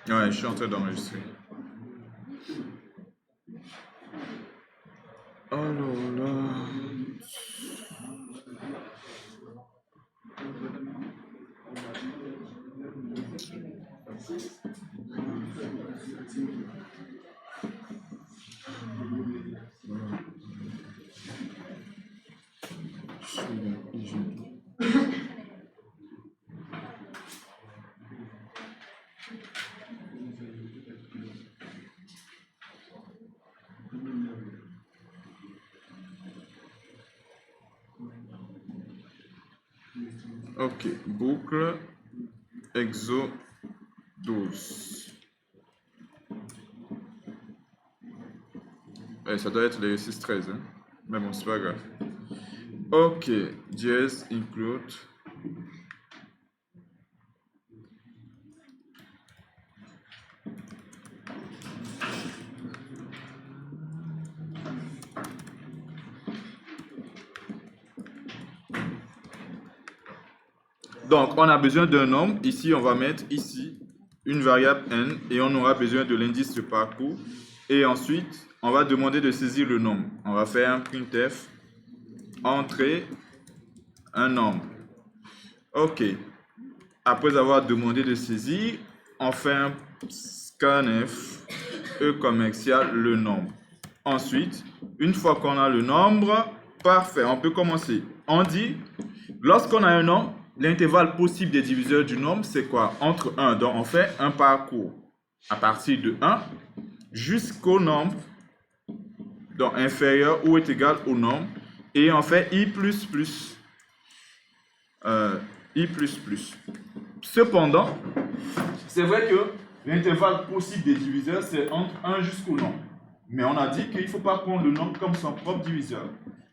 Ouais, je suis en train d'enregistrer. Alors là. Ok, boucle exo 12. Ça doit être l'exercice 13, hein? Mais bon, c'est pas grave. Ok, dièse include. Donc, on a besoin d'un nombre. Ici, on va mettre ici une variable n et on aura besoin de l'indice de parcours. Et ensuite, on va demander de saisir le nombre. On va faire un printf, entrer un nombre. Ok. Après avoir demandé de saisir, on fait un scanf, E commercial, le nombre. Ensuite, une fois qu'on a le nombre, parfait, on peut commencer. On dit, lorsqu'on a un nombre, l'intervalle possible des diviseurs du nombre, c'est quoi? Entre 1. Donc, on fait un parcours à partir de 1 jusqu'au nombre, donc inférieur ou est égal au nombre. Et on fait i++. I++. Cependant, c'est vrai que l'intervalle possible des diviseurs, c'est entre 1 jusqu'au nombre. Mais on a dit qu'il ne faut pas prendre le nombre comme son propre diviseur.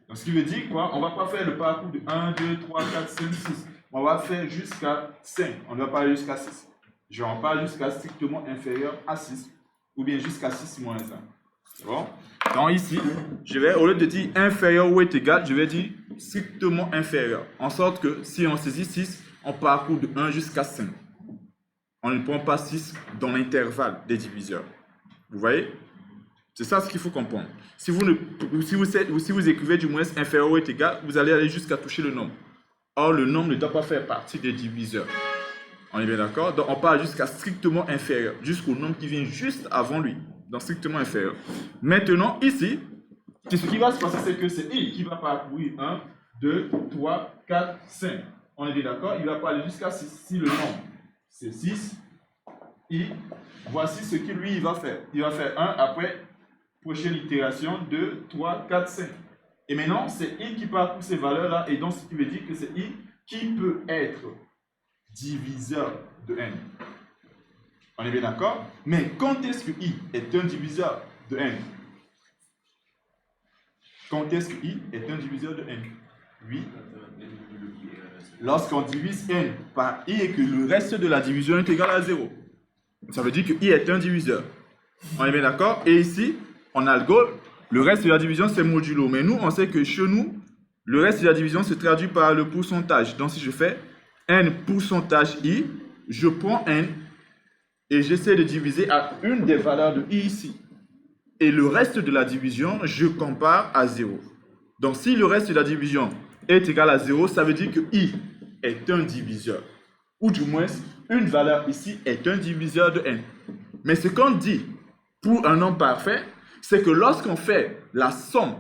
Donc, ce qui veut dire quoi? On ne va pas faire le parcours de 1, 2, 3, 4, 5, 6. On va faire jusqu'à 5. On ne va pas aller jusqu'à 6. Genre, pas jusqu'à strictement inférieur à 6. Ou bien jusqu'à 6 moins 1. C'est bon? Donc ici, je vais, au lieu de dire inférieur ou est égal, je vais dire strictement inférieur. En sorte que si on saisit 6, on parcourt de 1 jusqu'à 5. On ne prend pas 6 dans l'intervalle des diviseurs. Vous voyez? C'est ça ce qu'il faut comprendre. Si vous écrivez du moins inférieur ou est égal, vous allez aller jusqu'à toucher le nombre. Or, le nombre ne doit pas faire partie des diviseurs. On est bien d'accord? Donc, on part jusqu'à strictement inférieur, jusqu'au nombre qui vient juste avant lui. Donc, strictement inférieur. Maintenant, ici, ce qui va se passer, c'est que c'est i qui va parcourir 1, 2, 3, 4, 5. On est bien d'accord? Il va pas aller jusqu'à 6. Si le nombre, c'est 6, i, voici ce que lui, il va faire. Il va faire 1, après, prochaine itération, 2, 3, 4, 5. Et maintenant, c'est i qui parcourt ces valeurs-là, et donc ce qui veut dire que c'est i qui peut être diviseur de n. On est bien d'accord? Mais quand est-ce que i est un diviseur de n? Quand est-ce que i est un diviseur de n? Oui. Lorsqu'on divise n par i et que le reste de la division est égal à 0. Ça veut dire que i est un diviseur. On est bien d'accord? Et ici, en algo, le reste de la division, c'est modulo. Mais nous, on sait que chez nous, le reste de la division se traduit par le pourcentage. Donc, si je fais n pourcentage i, je prends n et j'essaie de diviser à une des valeurs de i ici. Et le reste de la division, je compare à 0. Donc, si le reste de la division est égal à 0, ça veut dire que i est un diviseur. Ou du moins, une valeur ici est un diviseur de n. Mais ce qu'on dit pour un nombre parfait, c'est que lorsqu'on fait la somme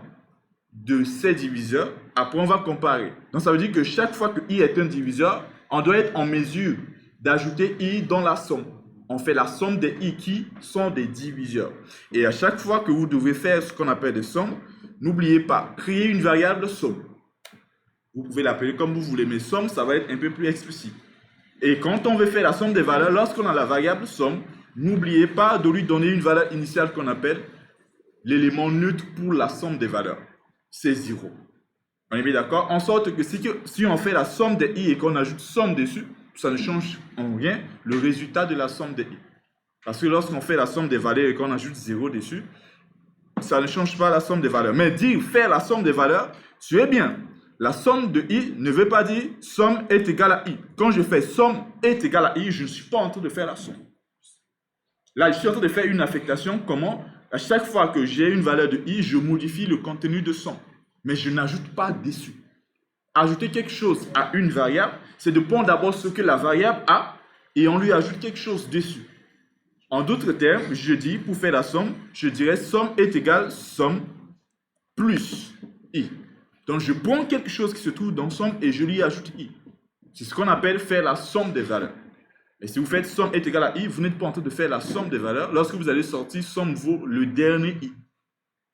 de ces diviseurs, après on va comparer. Donc ça veut dire que chaque fois que i est un diviseur, on doit être en mesure d'ajouter i dans la somme. On fait la somme des i qui sont des diviseurs. Et à chaque fois que vous devez faire ce qu'on appelle des sommes, n'oubliez pas, créer une variable somme. Vous pouvez l'appeler comme vous voulez, mais somme, ça va être un peu plus explicite. Et quand on veut faire la somme des valeurs, lorsqu'on a la variable somme, n'oubliez pas de lui donner une valeur initiale qu'on appelle l'élément neutre pour la somme des valeurs. C'est 0. On est bien d'accord? En sorte que si on fait la somme des i et qu'on ajoute somme dessus, ça ne change en rien le résultat de la somme des i. Parce que lorsqu'on fait la somme des valeurs et qu'on ajoute 0 dessus, ça ne change pas la somme des valeurs. Mais dire faire la somme des valeurs, tu es bien. la somme de i ne veut pas dire somme est égale à i. Quand je fais somme est égale à i, je ne suis pas en train de faire la somme. Là, je suis en train de faire une affectation. Comment? À chaque fois que j'ai une valeur de i, je modifie le contenu de somme. Mais je n'ajoute pas dessus. Ajouter quelque chose à une variable, c'est de prendre d'abord ce que la variable a et on lui ajoute quelque chose dessus. En d'autres termes, je dis, pour faire la somme, je dirais somme est égale somme plus i. Donc, je prends quelque chose qui se trouve dans somme et je lui ajoute i. C'est ce qu'on appelle faire la somme des valeurs. Et si vous faites somme est égale à i, vous n'êtes pas en train de faire la somme des valeurs. Lorsque vous allez sortir, somme vaut le dernier i.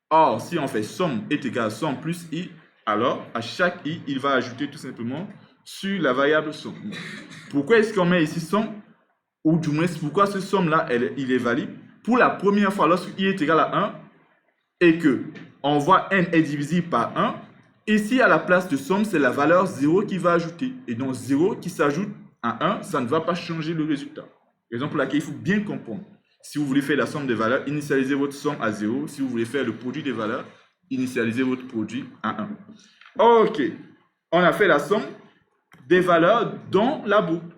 Or, si on fait somme est égale à somme plus i, alors à chaque i, il va ajouter tout simplement sur la variable somme. Pourquoi est-ce qu'on met ici somme? Ou du moins, pourquoi ce somme-là, il est valide? Pour la première fois, lorsque i est égal à 1 et que on voit n est divisible par 1, ici, à la place de somme, c'est la valeur 0 qui va ajouter. Et donc, 0 qui s'ajoute à 1, ça ne va pas changer le résultat. Raison pour laquelle il faut bien comprendre. Si vous voulez faire la somme des valeurs, initialisez votre somme à 0. Si vous voulez faire le produit des valeurs, initialisez votre produit à 1. Ok. On a fait la somme des valeurs dans la boucle.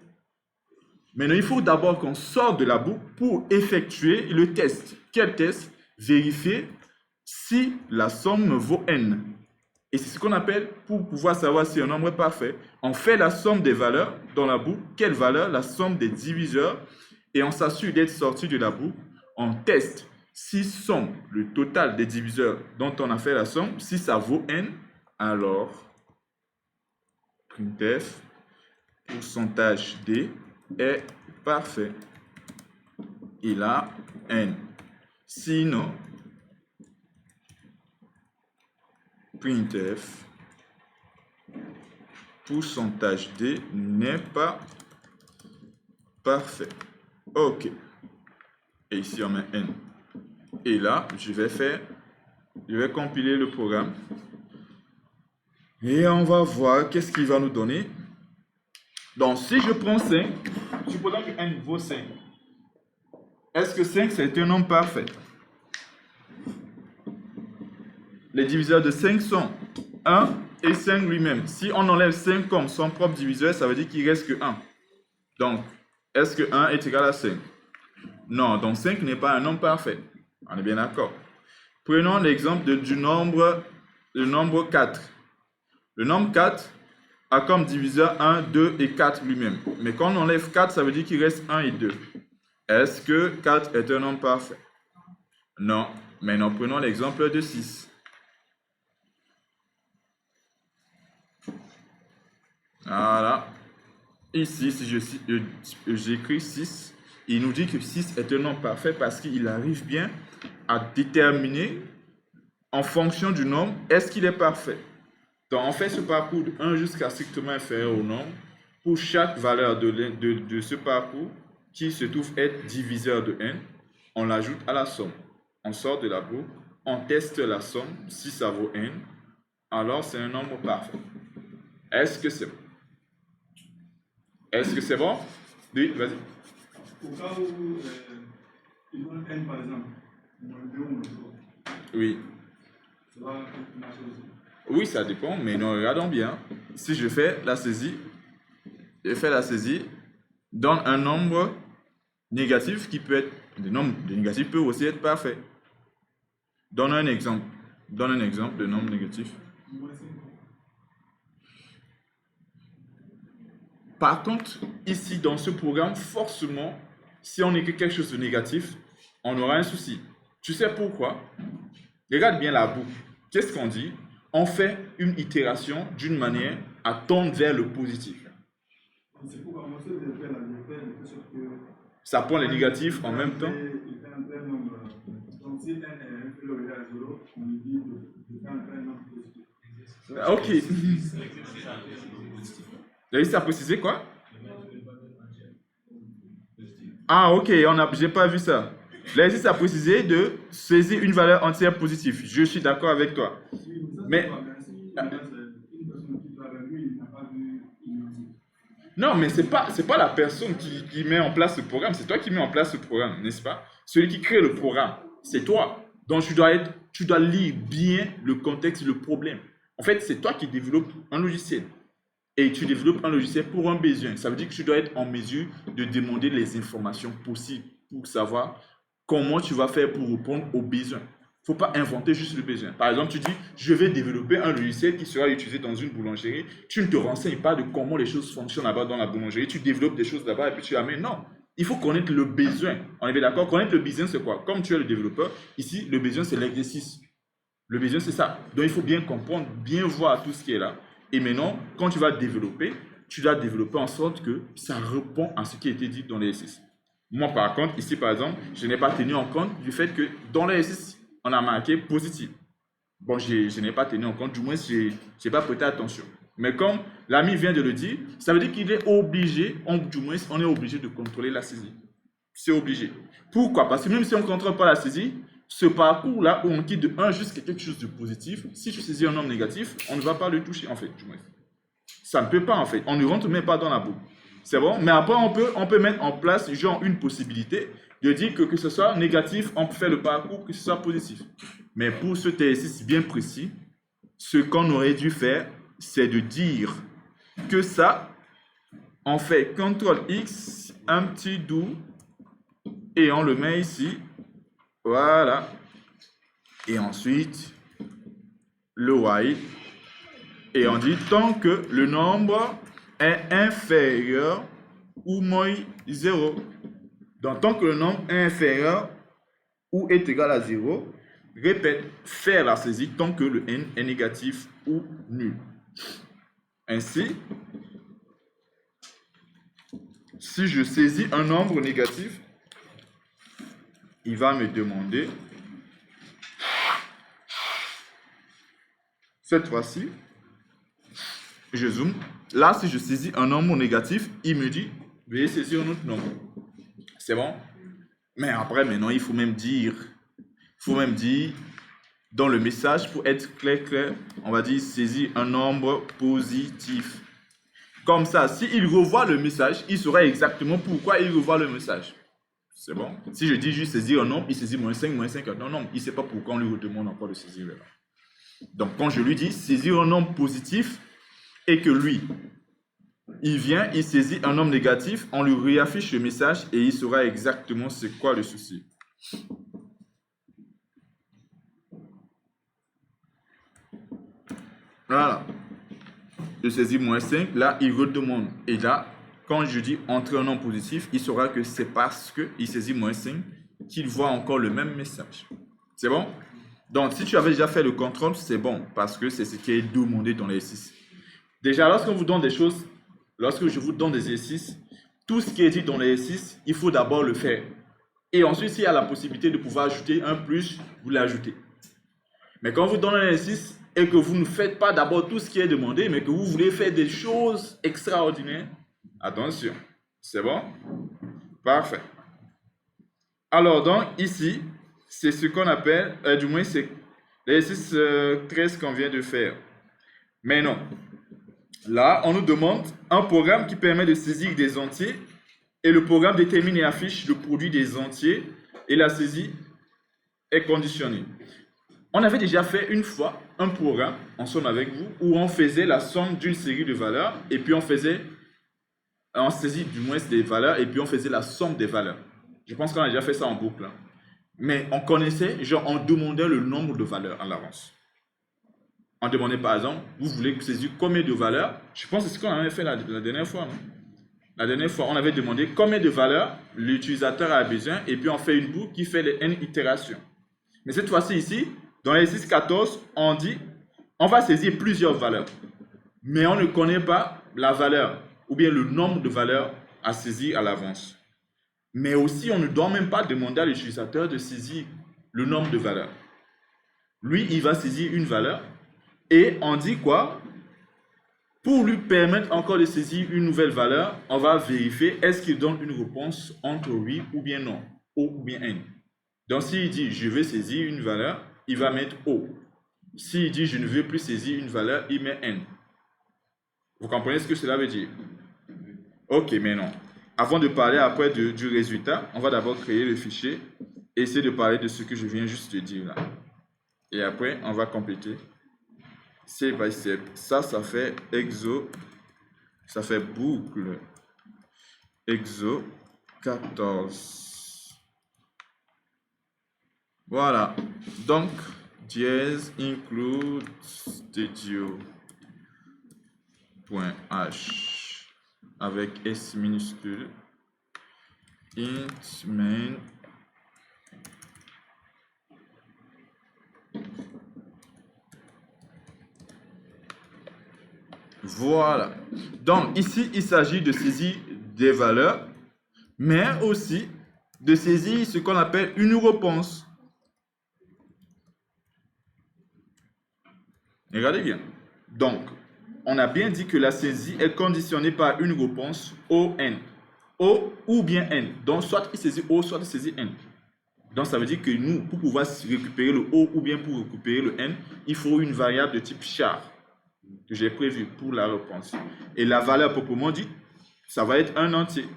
Maintenant, il faut d'abord qu'on sorte de la boucle pour effectuer le test. Quel test? Vérifier si la somme vaut n. Et c'est ce qu'on appelle, pour pouvoir savoir si un nombre est parfait, on fait la somme des valeurs dans la boucle. Quelle valeur? La somme des diviseurs. Et on s'assure d'être sorti de la boucle. On teste si somme, le total des diviseurs dont on a fait la somme, si ça vaut n, alors printf pourcentage d est parfait. Il a n. Sinon, printf pourcentage d n'est pas parfait. Ok. Et ici on met n. Et là, je vais compiler le programme. Et on va voir qu'est-ce qu'il va nous donner. Donc, si je prends 5, supposons que n vaut 5. Est-ce que 5, c'est un nombre parfait? Les diviseurs de 5 sont 1 et 5 lui-même. Si on enlève 5 comme son propre diviseur, ça veut dire qu'il ne reste que 1. Donc, est-ce que 1 est égal à 5? Non, donc 5 n'est pas un nombre parfait. On est bien d'accord. Prenons l'exemple du nombre 4. Le nombre 4 a comme diviseur 1, 2 et 4 lui-même. Mais quand on enlève 4, ça veut dire qu'il reste 1 et 2. Est-ce que 4 est un nombre parfait? Non. Maintenant, prenons l'exemple de 6. Voilà. Ici, si j'écris 6, il nous dit que 6 est un nombre parfait parce qu'il arrive bien à déterminer en fonction du nombre, est-ce qu'il est parfait? Donc, on fait ce parcours de 1 jusqu'à strictement inférieur au nombre. Pour chaque valeur de ce parcours qui se trouve être diviseur de n, on l'ajoute à la somme. On sort de la boucle, on teste la somme. Si ça vaut n, alors c'est un nombre parfait. Est-ce que c'est bon? Est-ce que c'est bon? Oui, vas-y. Au cas où il donne n par exemple, moins 2 ou moins 3. Oui. Ça va marcher aussi. Oui, ça dépend, mais nous regardons bien. Si je fais la saisie, donne un nombre négatif qui peut être, des nombres négatifs peuvent aussi être parfaits. Donne un exemple de nombre négatif. Par contre, ici, dans ce programme, forcément, si on écrit quelque chose de négatif, on aura un souci. Tu sais pourquoi? Regarde bien la boucle. Qu'est-ce qu'on dit? On fait une itération d'une manière à tendre vers le positif. C'est pour commencer de faire la sorte que ça prend les négatifs en même temps. Il fait un vrai nombre. Donc si n est inférieur ou égal à 0, on lui dit de faire un vrai nombre positif. Ok. Réussi à préciser quoi? Ah ok, j'ai pas vu ça. L'exercice a précisé de saisir une valeur entière positive. Je suis d'accord avec toi. Mais non, mais c'est pas la personne qui met en place le programme, c'est toi qui mets en place le programme, n'est-ce pas? Celui qui crée le programme, c'est toi. Donc tu dois lire bien le contexte, le problème. En fait, c'est toi qui développes un logiciel. Et tu développes un logiciel pour un besoin. Ça veut dire que tu dois être en mesure de demander les informations possibles pour savoir comment tu vas faire pour répondre aux besoins. Il ne faut pas inventer juste le besoin. Par exemple, tu dis, je vais développer un logiciel qui sera utilisé dans une boulangerie. Tu ne te renseignes pas de comment les choses fonctionnent là-bas dans la boulangerie. Tu développes des choses là-bas et puis tu amènes. Non, il faut connaître le besoin. On est bien d'accord? Connaître le besoin, c'est quoi? Comme tu es le développeur, ici, le besoin, c'est l'exercice. Le besoin, c'est ça. Donc, il faut bien comprendre, bien voir tout ce qui est là. Et maintenant, quand tu vas développer, tu dois développer en sorte que ça répond à ce qui a été dit dans l'exercice. Moi, par contre, ici, par exemple, je n'ai pas tenu en compte du fait que dans l'exercice, on a marqué positif. Bon, je n'ai pas tenu en compte, du moins, je n'ai pas prêté attention. Mais comme l'ami vient de le dire, ça veut dire qu'il est obligé, du moins, on est obligé de contrôler la saisie. C'est obligé. Pourquoi? Parce que même si on ne contrôle pas la saisie, ce parcours-là où on quitte de 1 jusqu'à quelque chose de positif, si tu saisis un nombre négatif, on ne va pas le toucher, en fait, du moins. Ça ne peut pas, en fait. On ne rentre même pas dans la boucle. C'est bon? Mais après, on peut mettre en place, genre, une possibilité de dire que ce soit négatif, on peut faire le parcours, que ce soit positif. Mais pour ce exercice bien précis, ce qu'on aurait dû faire, c'est de dire que ça, on fait CTRL-X, un petit doux, et on le met ici. Voilà. Et ensuite, le while. Et on dit tant que le nombre est inférieur ou moins 0. Donc, tant que le nombre est inférieur ou est égal à 0, répète, faire la saisie tant que le n est négatif ou nul. Ainsi, si je saisis un nombre négatif, il va me demander, cette fois-ci, je zoome. Là, si je saisis un nombre négatif, il me dit, veuillez saisir un autre nombre. C'est bon? Mais après, maintenant, il faut même dire, dans le message, pour être clair, on va dire saisir un nombre positif. Comme ça, s'il revoit le message, il saura exactement pourquoi il revoit le message. C'est bon? Si je dis juste saisir un nombre, il saisit moins 5, non, non, il ne sait pas pourquoi on lui redemande encore de saisir le nombre. Donc, quand je lui dis saisir un nombre positif et que lui, il vient, il saisit un nombre négatif, on lui réaffiche le message et il saura exactement c'est quoi le souci. Voilà. Je saisis moins 5, là, il redemande. Et là, quand je dis entrer un nombre positif, il saura que c'est parce qu'il saisit moins 5 qu'il voit encore le même message. C'est bon? Donc, si tu avais déjà fait le contrôle, c'est bon, parce que c'est ce qui est demandé dans l'exercice. Déjà, lorsqu'on vous donne des choses, lorsque je vous donne des exercices, tout ce qui est dit dans l'exercice, il faut d'abord le faire. Et ensuite, s'il y a la possibilité de pouvoir ajouter un plus, vous l'ajoutez. Mais quand vous donnez un exercice et que vous ne faites pas d'abord tout ce qui est demandé, mais que vous voulez faire des choses extraordinaires, attention. C'est bon? Parfait. Alors, donc, ici, c'est ce qu'on appelle, du moins, c'est l'exercice 13 qu'on vient de faire. Mais non. Là, on nous demande un programme qui permet de saisir des entiers et le programme détermine et affiche le produit des entiers et la saisie est conditionnée. On avait déjà fait une fois un programme, en somme avec vous, où on faisait la somme d'une série de valeurs et puis on saisit du moins des valeurs et puis on faisait la somme des valeurs. Je pense qu'on a déjà fait ça en boucle. Mais on connaissait, genre on demandait le nombre de valeurs à l'avance. On demandait par exemple, vous voulez saisir combien de valeurs? Je pense que c'est ce qu'on avait fait la dernière fois. Non? La dernière fois, on avait demandé combien de valeurs l'utilisateur a besoin et puis on fait une boucle qui fait les n itérations. Mais cette fois-ci ici, dans l'exercice 14, on dit, on va saisir plusieurs valeurs. Mais on ne connaît pas la valeur ou bien le nombre de valeurs à saisir à l'avance. Mais aussi, on ne doit même pas demander à l'utilisateur de saisir le nombre de valeurs. Lui, il va saisir une valeur. Et on dit quoi? Pour lui permettre encore de saisir une nouvelle valeur, on va vérifier est-ce qu'il donne une réponse entre oui ou bien non, O ou bien N. Donc s'il dit je veux saisir une valeur, il va mettre O. S'il dit je ne veux plus saisir une valeur, il met N. Vous comprenez ce que cela veut dire? Ok, mais non. Avant de parler après du résultat, on va d'abord créer le fichier et essayer de parler de ce que je viens juste de dire là. Et après, on va compléter. C by step. Ça fait exo. Ça fait boucle. Exo 14. Voilà. Donc, dièse include stadio.h avec S minuscule. Int main. Voilà. Donc, ici, il s'agit de saisir des valeurs, mais aussi de saisir ce qu'on appelle une réponse. Regardez bien. Donc, on a bien dit que la saisie est conditionnée par une réponse O, N. O ou bien N. Donc, soit il saisit O, soit il saisit N. Donc, ça veut dire que nous, pour pouvoir récupérer le O ou bien pour récupérer le N, il faut une variable de type char que j'ai prévu pour la réponse. Et la valeur proprement dit, ça va être un entier.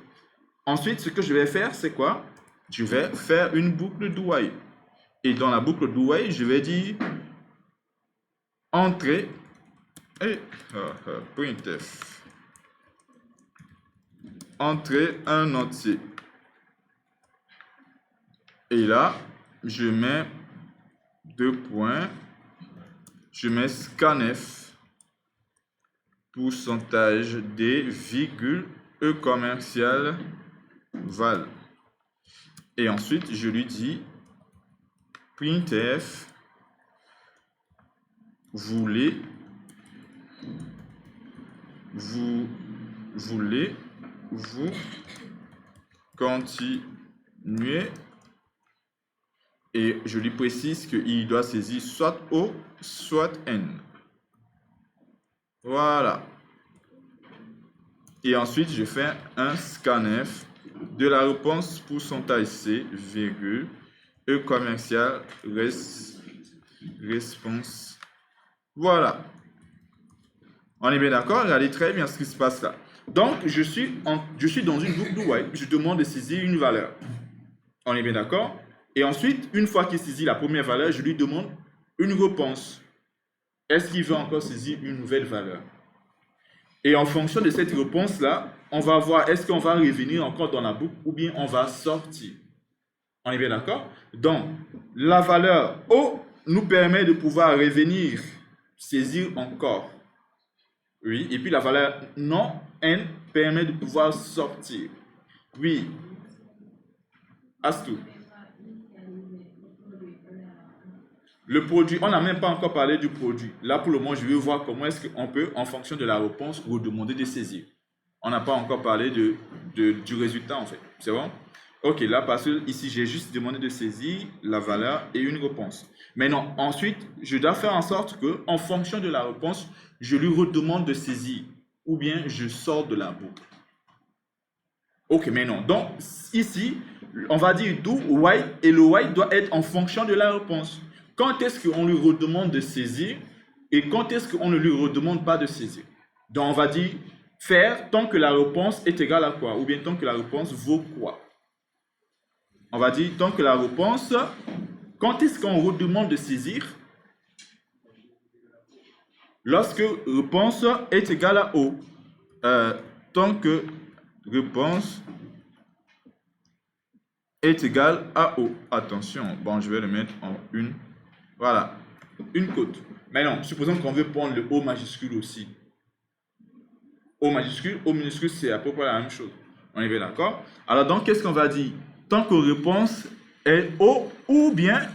Ensuite, ce que je vais faire, c'est quoi? Je vais faire une boucle do while. Et dans la boucle do while, je vais dire entrée et printf. Entrée un entier. Et là, je mets deux points. Je mets scanf pourcentage d virgule e commercial val. Et ensuite, je lui dis printf vous continuez et je lui précise qu'il doit saisir soit O, soit N. Voilà. Et ensuite, je fais un scanf de la réponse pourcentage C, virgule, E commercial, réponse. Voilà. On est bien d'accord? Regardez très bien ce qui se passe là. Donc, je suis dans une boucle do while. Je demande de saisir une valeur. On est bien d'accord? Et ensuite, une fois qu'il saisit la première valeur, je lui demande une réponse. Est-ce qu'il veut encore saisir une nouvelle valeur? Et en fonction de cette réponse-là, on va voir est-ce qu'on va revenir encore dans la boucle ou bien on va sortir. On est bien d'accord? Donc, la valeur O nous permet de pouvoir revenir, saisir encore. Oui, et puis la valeur non N permet de pouvoir sortir. Oui. Astou. Le produit, on n'a même pas encore parlé du produit. Là, pour le moment, je vais voir comment est-ce qu'on peut, en fonction de la réponse, redemander de saisir. On n'a pas encore parlé du résultat, en fait. C'est bon? Ok, là, parce que ici, j'ai juste demandé de saisir la valeur et une réponse. Maintenant, ensuite, je dois faire en sorte que, en fonction de la réponse, je lui redemande de saisir. Ou bien, je sors de la boucle. Ok, maintenant, donc, ici, on va dire do while, et le while doit être en fonction de la réponse. Quand est-ce qu'on lui redemande de saisir et quand est-ce qu'on ne lui redemande pas de saisir? Donc, on va dire faire tant que la réponse est égale à quoi? Ou bien tant que la réponse vaut quoi? On va dire tant que la réponse, quand est-ce qu'on redemande de saisir? Lorsque réponse est égale à O. Tant que réponse est égale à O. Attention, bon, je vais le mettre en une. Voilà, une côte. Maintenant, supposons qu'on veut prendre le O majuscule aussi. O majuscule, O minuscule, c'est à peu près la même chose. On est bien d'accord? Alors, donc, qu'est-ce qu'on va dire? Tant que réponse est O ou bien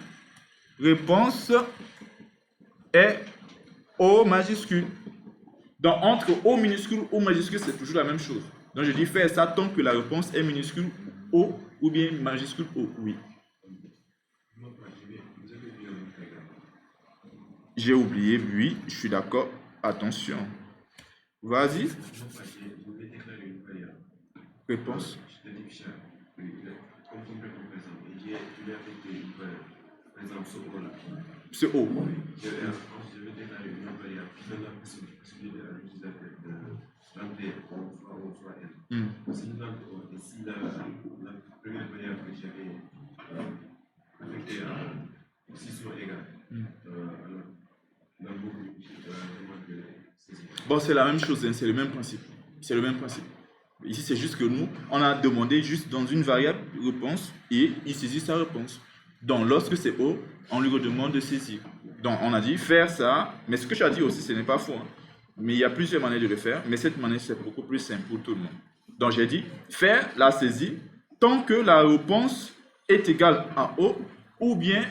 réponse est O majuscule. Donc, entre O minuscule ou O majuscule, c'est toujours la même chose. Donc, je dis faire ça tant que la réponse est minuscule O ou bien majuscule O. Oui. J'ai oublié, oui, je suis d'accord. Attention. Vas-y. Réponse. C'est O. Je vais déclarer une variable qui donne la possibilité à l'utilisateur d'entrer soit N. Si nous entrons, et si la première variable que j'avais affectée à 6 soit égale, alors la boucle Bon, c'est la même chose, hein, c'est le même principe. C'est le même principe. Ici, c'est juste que nous, on a demandé juste dans une variable réponse et il saisit sa réponse. Donc, lorsque c'est O, on lui redemande de saisir. Donc, on a dit faire ça, mais ce que tu as dit aussi, ce n'est pas faux. Hein. Mais il y a plusieurs manières de le faire, mais cette manière, c'est beaucoup plus simple pour tout le monde. Donc, j'ai dit faire la saisie tant que la réponse est égale à O ou bien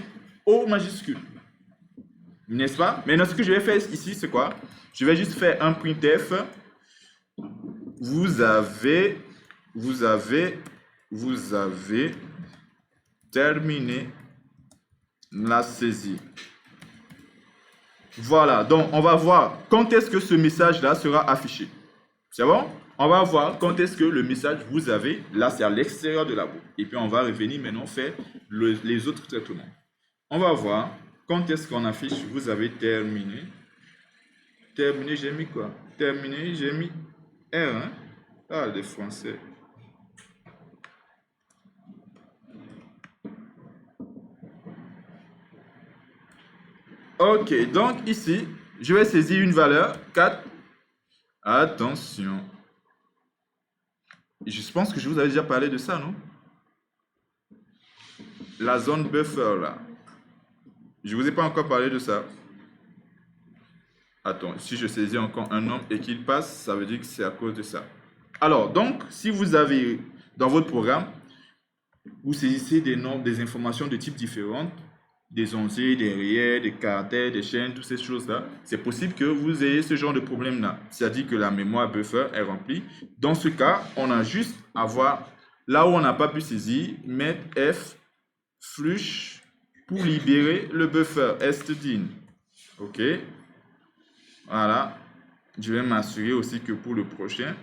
O majuscule. N'est-ce pas? Maintenant, ce que je vais faire ici, c'est quoi? Je vais juste faire un printf. Vous avez terminé la saisie. Voilà, donc on va voir quand est-ce que ce message-là sera affiché. C'est bon? On va voir quand est-ce que le message vous avez, là c'est à l'extérieur de la boucle. Et puis on va revenir maintenant faire les autres traitements. On va voir quand est-ce qu'on affiche vous avez terminé. Terminé, j'ai mis quoi? Terminé, j'ai mis R. Hein? Ah, les Français. Ok, donc ici, je vais saisir une valeur 4. Attention. Je pense que je vous avais déjà parlé de ça, non? La zone buffer, là. Je ne vous ai pas encore parlé de ça. Attends, si je saisis encore un nombre et qu'il passe, ça veut dire que c'est à cause de ça. Alors, donc, si vous avez, dans votre programme, vous saisissez des nombres, des informations de types différents, des onziers, des réels, des caractères, des chaînes, toutes ces choses-là, c'est possible que vous ayez ce genre de problème-là. C'est-à-dire que la mémoire buffer est remplie. Dans ce cas, on a juste à voir, là où on n'a pas pu saisir, mettre F, flush, pour libérer le buffer, stdin. OK? Voilà. Je vais m'assurer aussi que pour le prochain,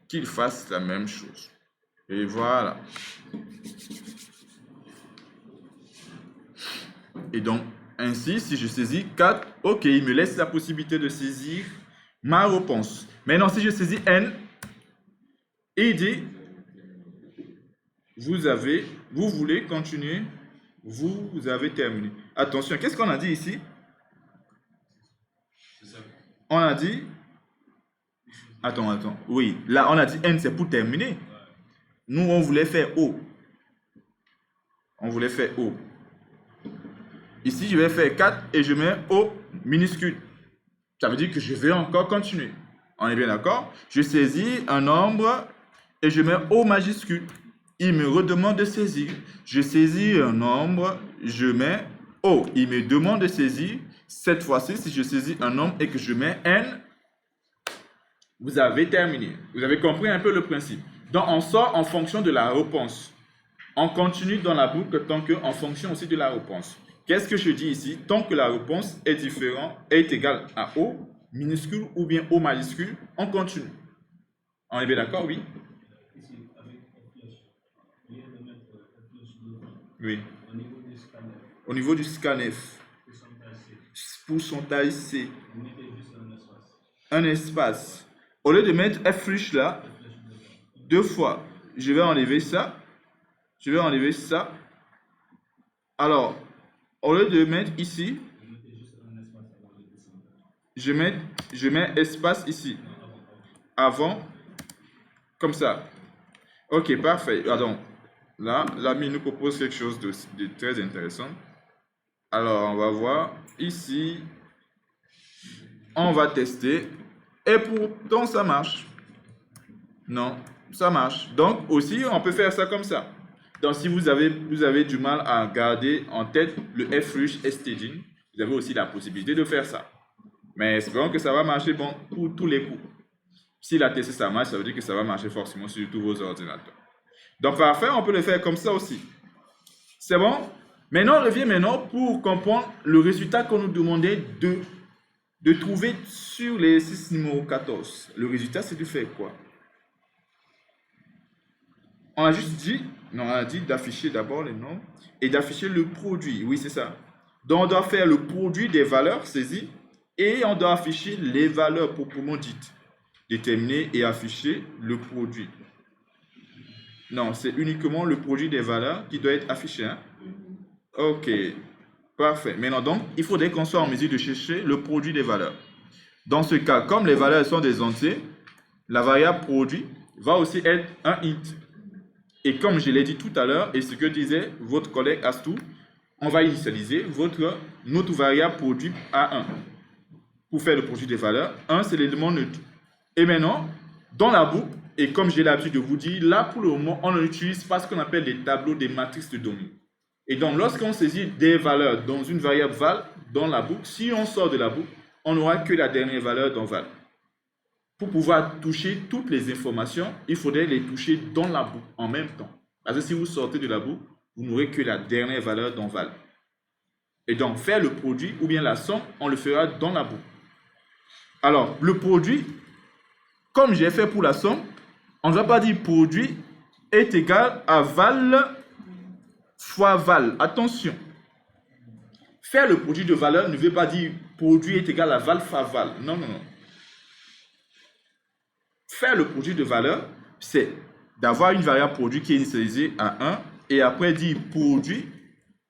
qu'il fasse la même chose. Et voilà. Et donc, ainsi, si je saisis 4, ok, il me laisse la possibilité de saisir ma réponse. Maintenant, si je saisis N, il dit, vous voulez continuer, vous avez terminé. Attention, qu'est-ce qu'on a dit ici? On a dit, attends, oui, là on a dit N, c'est pour terminer. Nous, on voulait faire O. On voulait faire O. Ici, je vais faire 4 et je mets O minuscule. Ça veut dire que je vais encore continuer. On est bien d'accord? Je saisis un nombre et je mets O majuscule. Il me redemande de saisir. Je saisis un nombre, je mets O. Il me demande de saisir. Cette fois-ci, si je saisis un nombre et que je mets N, vous avez terminé. Vous avez compris un peu le principe. Donc, on sort en fonction de la réponse. On continue dans la boucle tant qu'en fonction aussi de la réponse. Qu'est-ce que je dis ici? Tant que la réponse est différente, est égale à O minuscule ou bien O majuscule, on continue. On est bien d'accord? Oui. Oui. Au niveau du scanf, pour son taille C, un espace. Au lieu de mettre F flush là, 2 fois, je vais enlever ça. Je vais enlever ça. Alors, au lieu de mettre ici, je mets espace ici. Avant, comme ça. Ok, parfait. Pardon. Là, l'ami nous propose quelque chose de très intéressant. Alors, on va voir. Ici, on va tester. Et pourtant, ça marche. Non, ça marche. Donc, aussi, on peut faire ça comme ça. Donc, si vous avez du mal à garder en tête le flush staging, vous avez aussi la possibilité de faire ça. Mais espérons que ça va marcher bon pour tous les coups. Si la TC ça marche, ça veut dire que ça va marcher forcément sur tous vos ordinateurs. Donc, parfait, on peut le faire comme ça aussi. C'est bon? Maintenant, on revient pour comprendre le résultat qu'on nous demandait de trouver sur l'exercice numéro 14. Le résultat, c'est de faire quoi? On a juste dit, non, on a dit d'afficher d'abord les noms et d'afficher le produit. Oui, c'est ça. Donc, on doit faire le produit des valeurs saisies et on doit afficher les valeurs proprement dites. Déterminer et afficher le produit. Non, c'est uniquement le produit des valeurs qui doit être affiché. Hein? Ok, parfait. Maintenant, donc, il faudrait qu'on soit en mesure de chercher le produit des valeurs. Dans ce cas, comme les valeurs sont des entiers, la variable produit va aussi être un int. Et comme je l'ai dit tout à l'heure, et ce que disait votre collègue Astou, on va initialiser notre variable produit à 1. Pour faire le produit des valeurs, 1 c'est l'élément neutre. Et maintenant, dans la boucle, et comme j'ai l'habitude de vous dire, là pour le moment, on n'utilise pas ce qu'on appelle des tableaux des matrices de données. Et donc, lorsqu'on saisit des valeurs dans une variable val, dans la boucle, si on sort de la boucle, on n'aura que la dernière valeur dans val. Pour pouvoir toucher toutes les informations, il faudrait les toucher dans la boucle en même temps. Parce que si vous sortez de la boucle, vous n'aurez que la dernière valeur dans val. Et donc, faire le produit ou bien la somme, on le fera dans la boucle. Alors, le produit, comme j'ai fait pour la somme, on ne va pas dire produit est égal à val fois val. Attention. Faire le produit de valeur ne veut pas dire produit est égal à val fois val. Non, non, non. Faire le produit de valeur, c'est d'avoir une variable produit qui est initialisée à 1 et après dire produit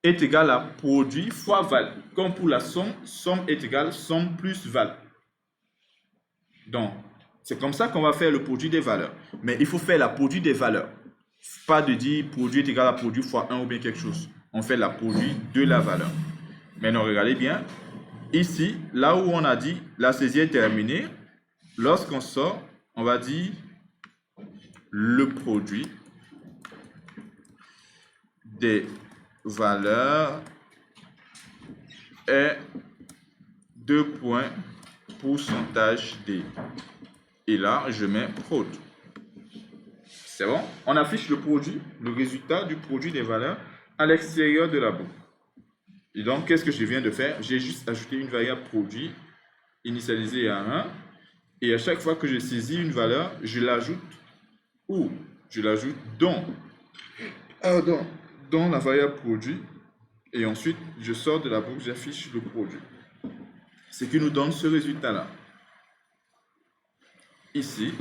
est égal à produit fois val. Comme pour la somme, somme est égal somme plus val. Donc, c'est comme ça qu'on va faire le produit des valeurs. Mais il faut faire la produit des valeurs. Pas de dire produit est égal à produit fois 1 ou bien quelque chose. On fait la produit de la valeur. Maintenant, regardez bien. Ici, là où on a dit la saisie est terminée, lorsqu'on sort, on va dire le produit des valeurs est 2 points pourcentage D. Et là, je mets prod. C'est bon? On affiche le produit, le résultat du produit des valeurs à l'extérieur de la boucle. Et donc, qu'est-ce que je viens de faire? J'ai juste ajouté une variable produit initialisée à 1. Et à chaque fois que je saisis une valeur, je l'ajoute où? Je l'ajoute dans la variable produit. Et ensuite, je sors de la boucle, j'affiche le produit. Ce qui nous donne ce résultat-là. Ici,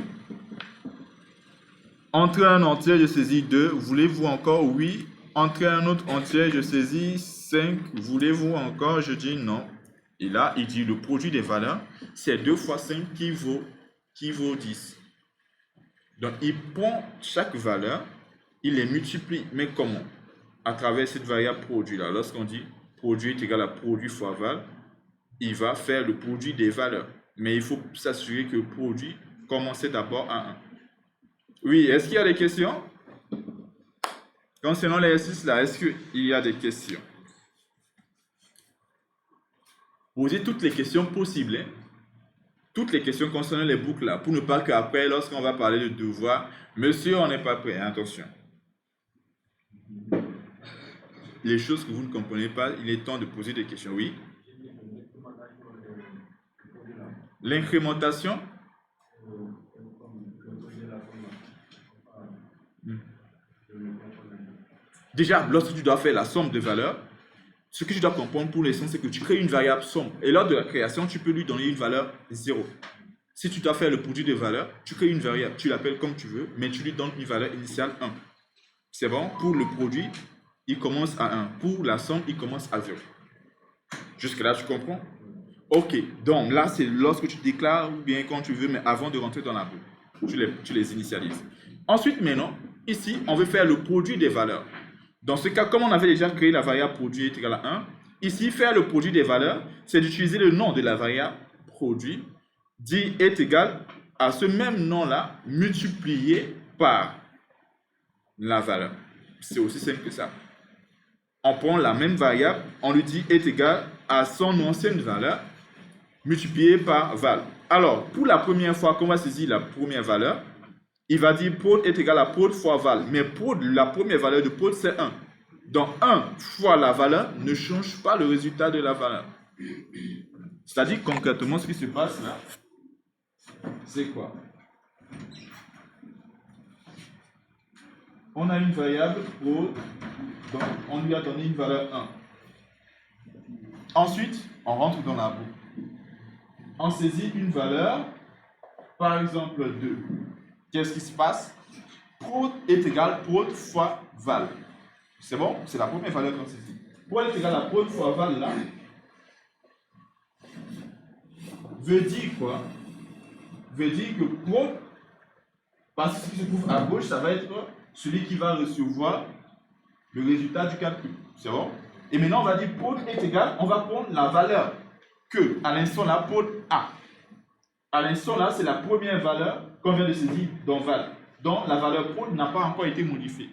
entre un entier, je saisis 2. Voulez-vous encore? Oui. Entre un autre entier, je saisis 5. Voulez-vous encore? Je dis non. Et là, il dit le produit des valeurs, c'est 2 fois 5 qui vaut 10. Donc, il prend chaque valeur, il les multiplie. Mais comment? À travers cette variable produit-là. Lorsqu'on dit produit est égal à produit fois val, il va faire le produit des valeurs. Mais il faut s'assurer que le produit commence d'abord à 1. Oui, est-ce qu'il y a des questions? Concernant l'exercice là, est-ce qu'il y a des questions? Posez toutes les questions possibles. Hein? Toutes les questions concernant les boucles là, pour ne pas qu'après, lorsqu'on va parler de devoir, monsieur, on n'est pas prêt. Hein? Attention. Les choses que vous ne comprenez pas, il est temps de poser des questions. Oui? L'incrémentation? Déjà, lorsque tu dois faire la somme de valeurs, ce que tu dois comprendre pour l'instant, c'est que tu crées une variable somme. Et lors de la création, tu peux lui donner une valeur 0. Si tu dois faire le produit de valeurs, tu crées une variable, tu l'appelles comme tu veux, mais tu lui donnes une valeur initiale 1. C'est bon? Pour le produit, il commence à 1. Pour la somme, il commence à 0. Jusque-là, tu comprends? Ok, donc là, c'est lorsque tu déclares ou bien quand tu veux, mais avant de rentrer dans la boucle, tu les initialises. Ensuite, maintenant, ici, on veut faire le produit des valeurs. Dans ce cas, comme on avait déjà créé la variable produit est égal à 1, ici, faire le produit des valeurs, c'est d'utiliser le nom de la variable produit, dit est égal à ce même nom-là, multiplié par la valeur. C'est aussi simple que ça. On prend la même variable, on lui dit est égal à son ancienne valeur, multiplié par val. Alors, pour la première fois qu'on va saisir la première valeur, il va dire prod est égal à prod fois val. Mais prod, la première valeur de prod, c'est 1. Donc, 1 fois la valeur ne change pas le résultat de la valeur. C'est-à-dire, concrètement, ce qui se passe là, c'est quoi? On a une variable prod, donc on lui a donné une valeur 1. Ensuite, on rentre dans la boucle. On saisit une valeur, par exemple 2. Qu'est-ce qui se passe? Prod est égal à prod fois val. C'est bon? C'est la première valeur qu'on saisit. Prod est égal à prod fois val là. veut dire quoi? Veut dire que prod, parce que ce qui se trouve à gauche, ça va être celui qui va recevoir le résultat du calcul. C'est bon? Et maintenant, on va dire prod est égal, on va prendre la valeur que, à l'instant là, prod a. À l'instant là, c'est la première valeur qu'on vient de saisir dans val. Donc, la valeur prod n'a pas encore été modifiée.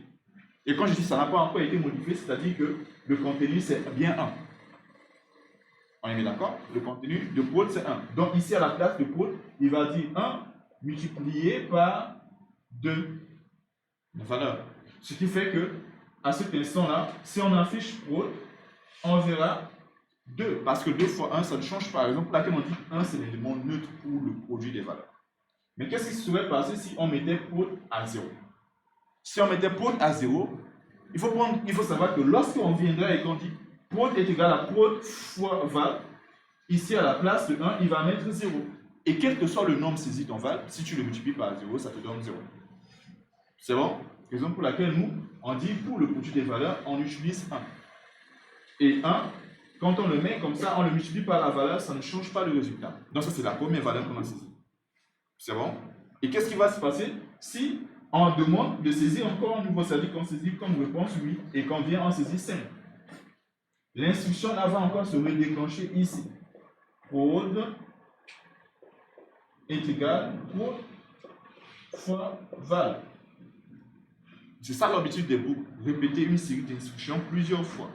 Et quand je dis ça n'a pas encore été modifié, c'est-à-dire que le contenu, c'est bien 1. On est bien d'accord? Le contenu de prod, c'est 1. Donc, ici, à la place de prod, il va dire 1 multiplié par 2. La valeur. Ce qui fait que, à cet instant-là, si on affiche prod, on verra 2. Parce que 2 fois 1, ça ne change pas. Par exemple, là, quand on dit 1, c'est l'élément neutre pour le produit des valeurs. Mais qu'est-ce qui se serait passé si on mettait prod à 0? Si on mettait prod à 0, il faut savoir que lorsqu'on viendra et qu'on dit prod est égal à prod fois val, ici à la place de 1, il va mettre 0. Et quel que soit le nombre saisi dans val, si tu le multiplies par 0, ça te donne 0. C'est bon? Raison pour laquelle nous, on dit pour le produit des valeurs, on utilise 1. Et 1, quand on le met comme ça, on le multiplie par la valeur, ça ne change pas le résultat. Donc ça, c'est la première valeur qu'on a saisie. C'est bon? Et qu'est-ce qui va se passer si on demande de saisir encore un nouveau, c'est-à-dire qu'on saisit comme réponse 8 et qu'on vient en saisir 5. L'instruction là va encore se redéclencher ici. Prod est égal prod fois val. C'est ça l'habitude des boucles. Répéter une série d'instructions plusieurs fois.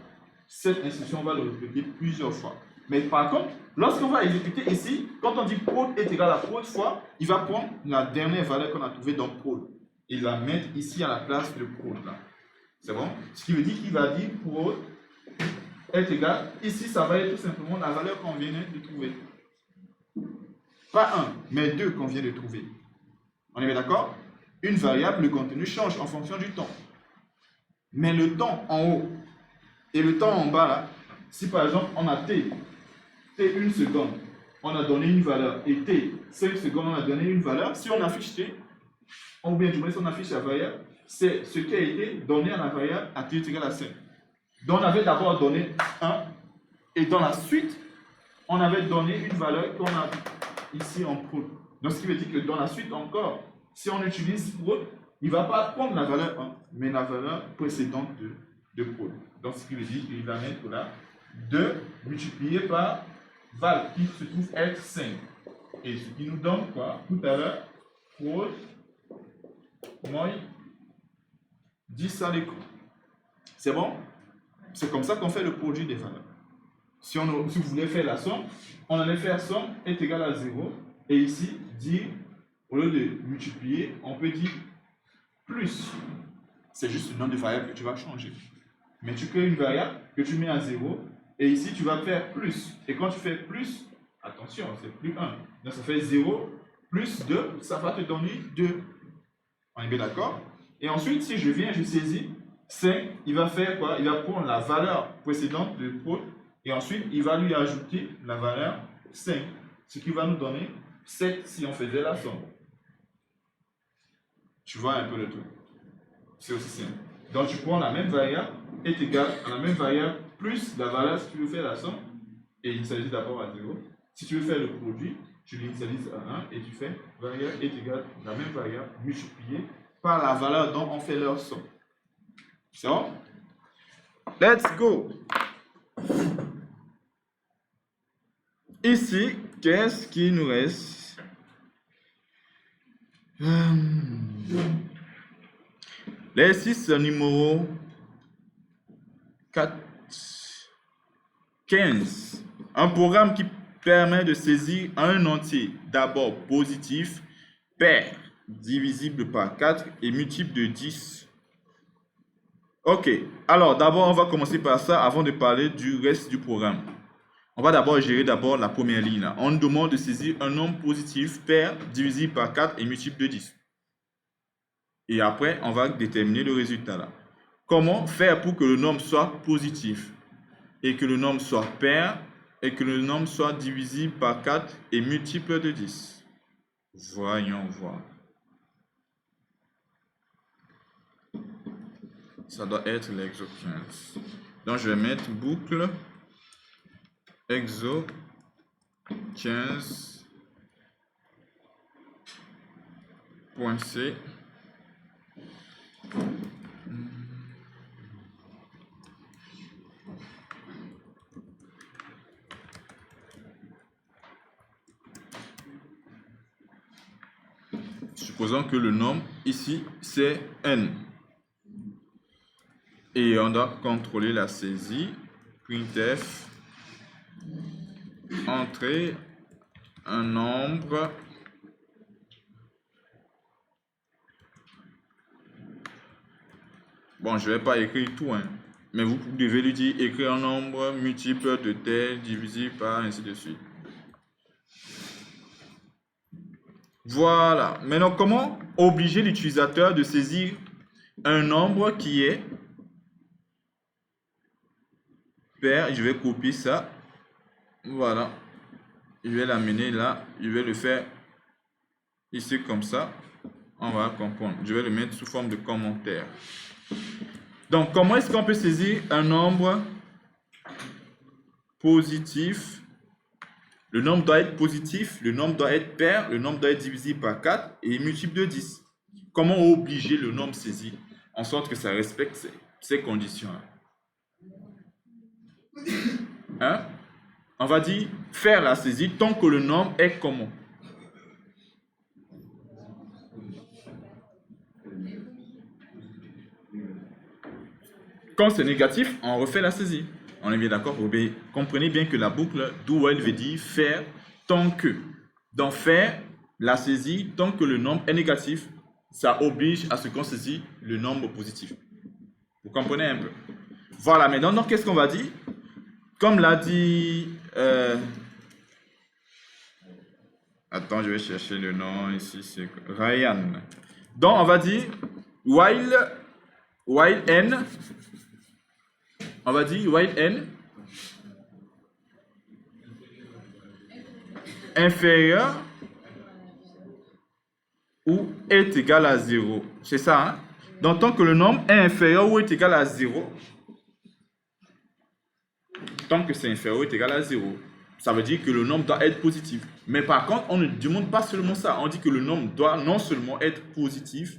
Cette instruction, on va le répéter plusieurs fois. Mais par contre, lorsqu'on va exécuter ici, quand on dit prod est égal à prod fois, il va prendre la dernière valeur qu'on a trouvée dans prod et la mettre ici à la place de prod là. C'est bon? Ce qui veut dire qu'il va dire prod est égal. Ici, ça va être tout simplement la valeur qu'on vient de trouver. Pas 1, mais 2 qu'on vient de trouver. On est bien d'accord? Une variable, le contenu change en fonction du temps. Mais le temps en haut et le temps en bas là, si par exemple on a t 1 seconde, on a donné une valeur, et t 5 secondes, on a donné une valeur, si on affiche t, ou bien du moins si on affiche la variable, c'est ce qui a été donné à la variable à t est égal à 5. Donc on avait d'abord donné 1, et dans la suite, on avait donné une valeur qu'on a ici en prod. Donc ce qui veut dire que dans la suite encore, si on utilise prod, il ne va pas prendre la valeur 1, mais la valeur précédente de prod. Donc ce qui veut dire qu'il va mettre là 2 multiplié par val qui se trouve être 5. Et ce qui nous donne quoi? Tout à l'heure, prod moins 10 à l'écran. C'est bon? C'est comme ça qu'on fait le produit des valeurs. Si vous voulez faire la somme, on allait faire somme est égal à 0. Et ici, dire, au lieu de multiplier, on peut dire plus. C'est juste le nom de variable que tu vas changer. Mais tu crées une variable que tu mets à 0. Et ici, tu vas faire plus. Et quand tu fais plus, attention, c'est plus 1. Donc ça fait 0 plus 2, ça va te donner 2. On est bien d'accord? Et ensuite, si je viens, je saisis 5, il va faire quoi? Il va prendre la valeur précédente de prod et ensuite, il va lui ajouter la valeur 5. Ce qui va nous donner 7 si on faisait la somme. Tu vois un peu le truc. C'est aussi simple. Donc, tu prends la même variable est égale à la même variable plus la valeur si tu veux faire la somme et il s'agit d'abord à 0. Si tu veux faire le produit, tu l'initialises à 1 et tu fais variable est égale à la même variable multipliée par la valeur dont on fait leur somme. C'est bon? Let's go! Ici, qu'est-ce qui nous reste? L'exercice numéro 15. Un programme qui permet de saisir un entier, d'abord positif, pair, divisible par 4 et multiple de 10. Ok, alors d'abord on va commencer par ça avant de parler du reste du programme. On va d'abord gérer la première ligne là. On nous demande de saisir un nombre positif pair divisible par 4 et multiple de 10. Et après, on va déterminer le résultat là. Comment faire pour que le nombre soit positif et que le nombre soit pair et que le nombre soit divisible par 4 et multiple de 10? Voyons voir. Ça doit être l'exo 15. Donc, je vais mettre boucle exo 15 Point C. Supposons que le nombre ici c'est n. Et on doit contrôler la saisie. Printf. Entrer un nombre bon, je vais pas écrire tout, hein, mais vous devez lui dire écrire un nombre multiple de tel divisé par ainsi de suite. Voilà. Maintenant, comment obliger l'utilisateur de saisir un nombre qui est pair? Je vais copier ça. Voilà. Je vais l'amener là. Je vais le faire ici comme ça. On va comprendre. Je vais le mettre sous forme de commentaire. Donc, comment est-ce qu'on peut saisir un nombre positif? Le nombre doit être positif, le nombre doit être pair, le nombre doit être divisé par 4 et multiple de 10. Comment obliger le nombre saisi en sorte que ça respecte ces conditions? Hein? On va dire faire la saisie tant que le nombre est comment? Quand c'est négatif, on refait la saisie. On est bien d'accord? Comprenez bien que la boucle do while veut dire faire tant que. Donc faire la saisie tant que le nombre est négatif, ça oblige à ce qu'on saisit le nombre positif. Vous comprenez un peu? Voilà, maintenant, donc qu'est-ce qu'on va dire? Comme l'a dit... Attends, je vais chercher le nom ici, c'est Ryan. Donc on va dire while n... On va dire while n inférieur ou est égal à 0. C'est ça, hein? Donc, tant que le nombre est inférieur ou est égal à 0, tant que c'est inférieur ou est égal à 0, ça veut dire que le nombre doit être positif. Mais par contre, on ne demande pas seulement ça. On dit que le nombre doit non seulement être positif,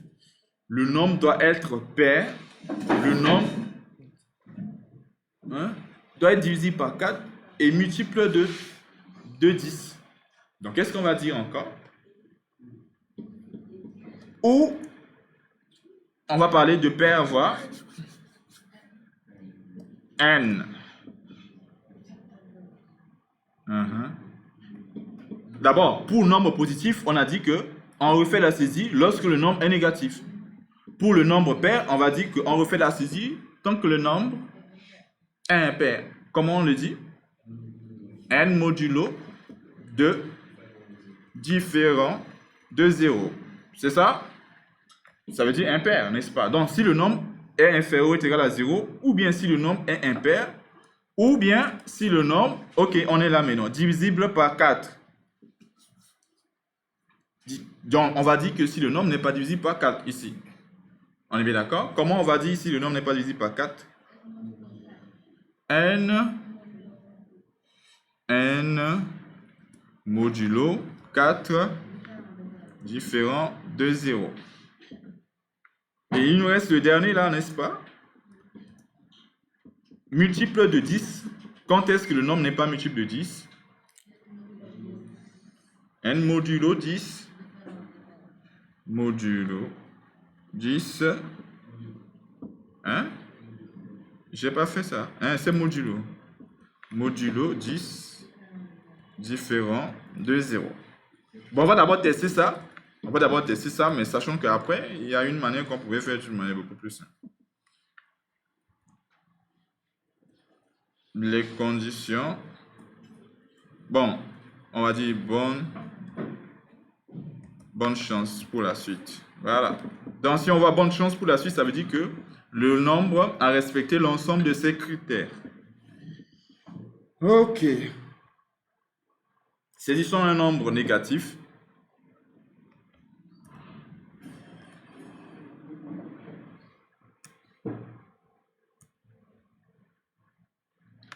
le nombre doit être pair, le nombre doit être divisé par 4 et multiple de 10. Donc, qu'est-ce qu'on va dire encore? Ou, on va parler de pair avoir n. D'abord, pour le nombre positif, on a dit que on refait la saisie lorsque le nombre est négatif. Pour le nombre pair, on va dire qu'on refait la saisie tant que le nombre est impair. Comment on le dit? N modulo de différent de 0. C'est ça? Ça veut dire impair, n'est-ce pas? Donc, si le nombre est inférieur ou est égal à 0, ou bien si le nombre est impair, ou bien si le nombre, ok, on est là maintenant, divisible par 4. Donc, on va dire que si le nombre n'est pas divisible par 4 ici. On est bien d'accord? Comment on va dire si le nombre n'est pas divisible par 4? N modulo 4 différent de 0. Et il nous reste le dernier là, n'est-ce pas? Multiple de 10. Quand est-ce que le nombre n'est pas multiple de 10? N modulo 10 modulo 10. Hein? J'ai pas fait ça. Hein? C'est modulo. Modulo 10 différent de 0. Bon, on va d'abord tester ça. Mais sachant qu'après, il y a une manière qu'on pouvait faire d'une manière beaucoup plus simple. Les conditions. Bon, on va dire bonne chance pour la suite. Voilà. Donc, si on voit bonne chance pour la suite, ça veut dire que le nombre a respecté l'ensemble de ces critères. Ok. Saisissons un nombre négatif.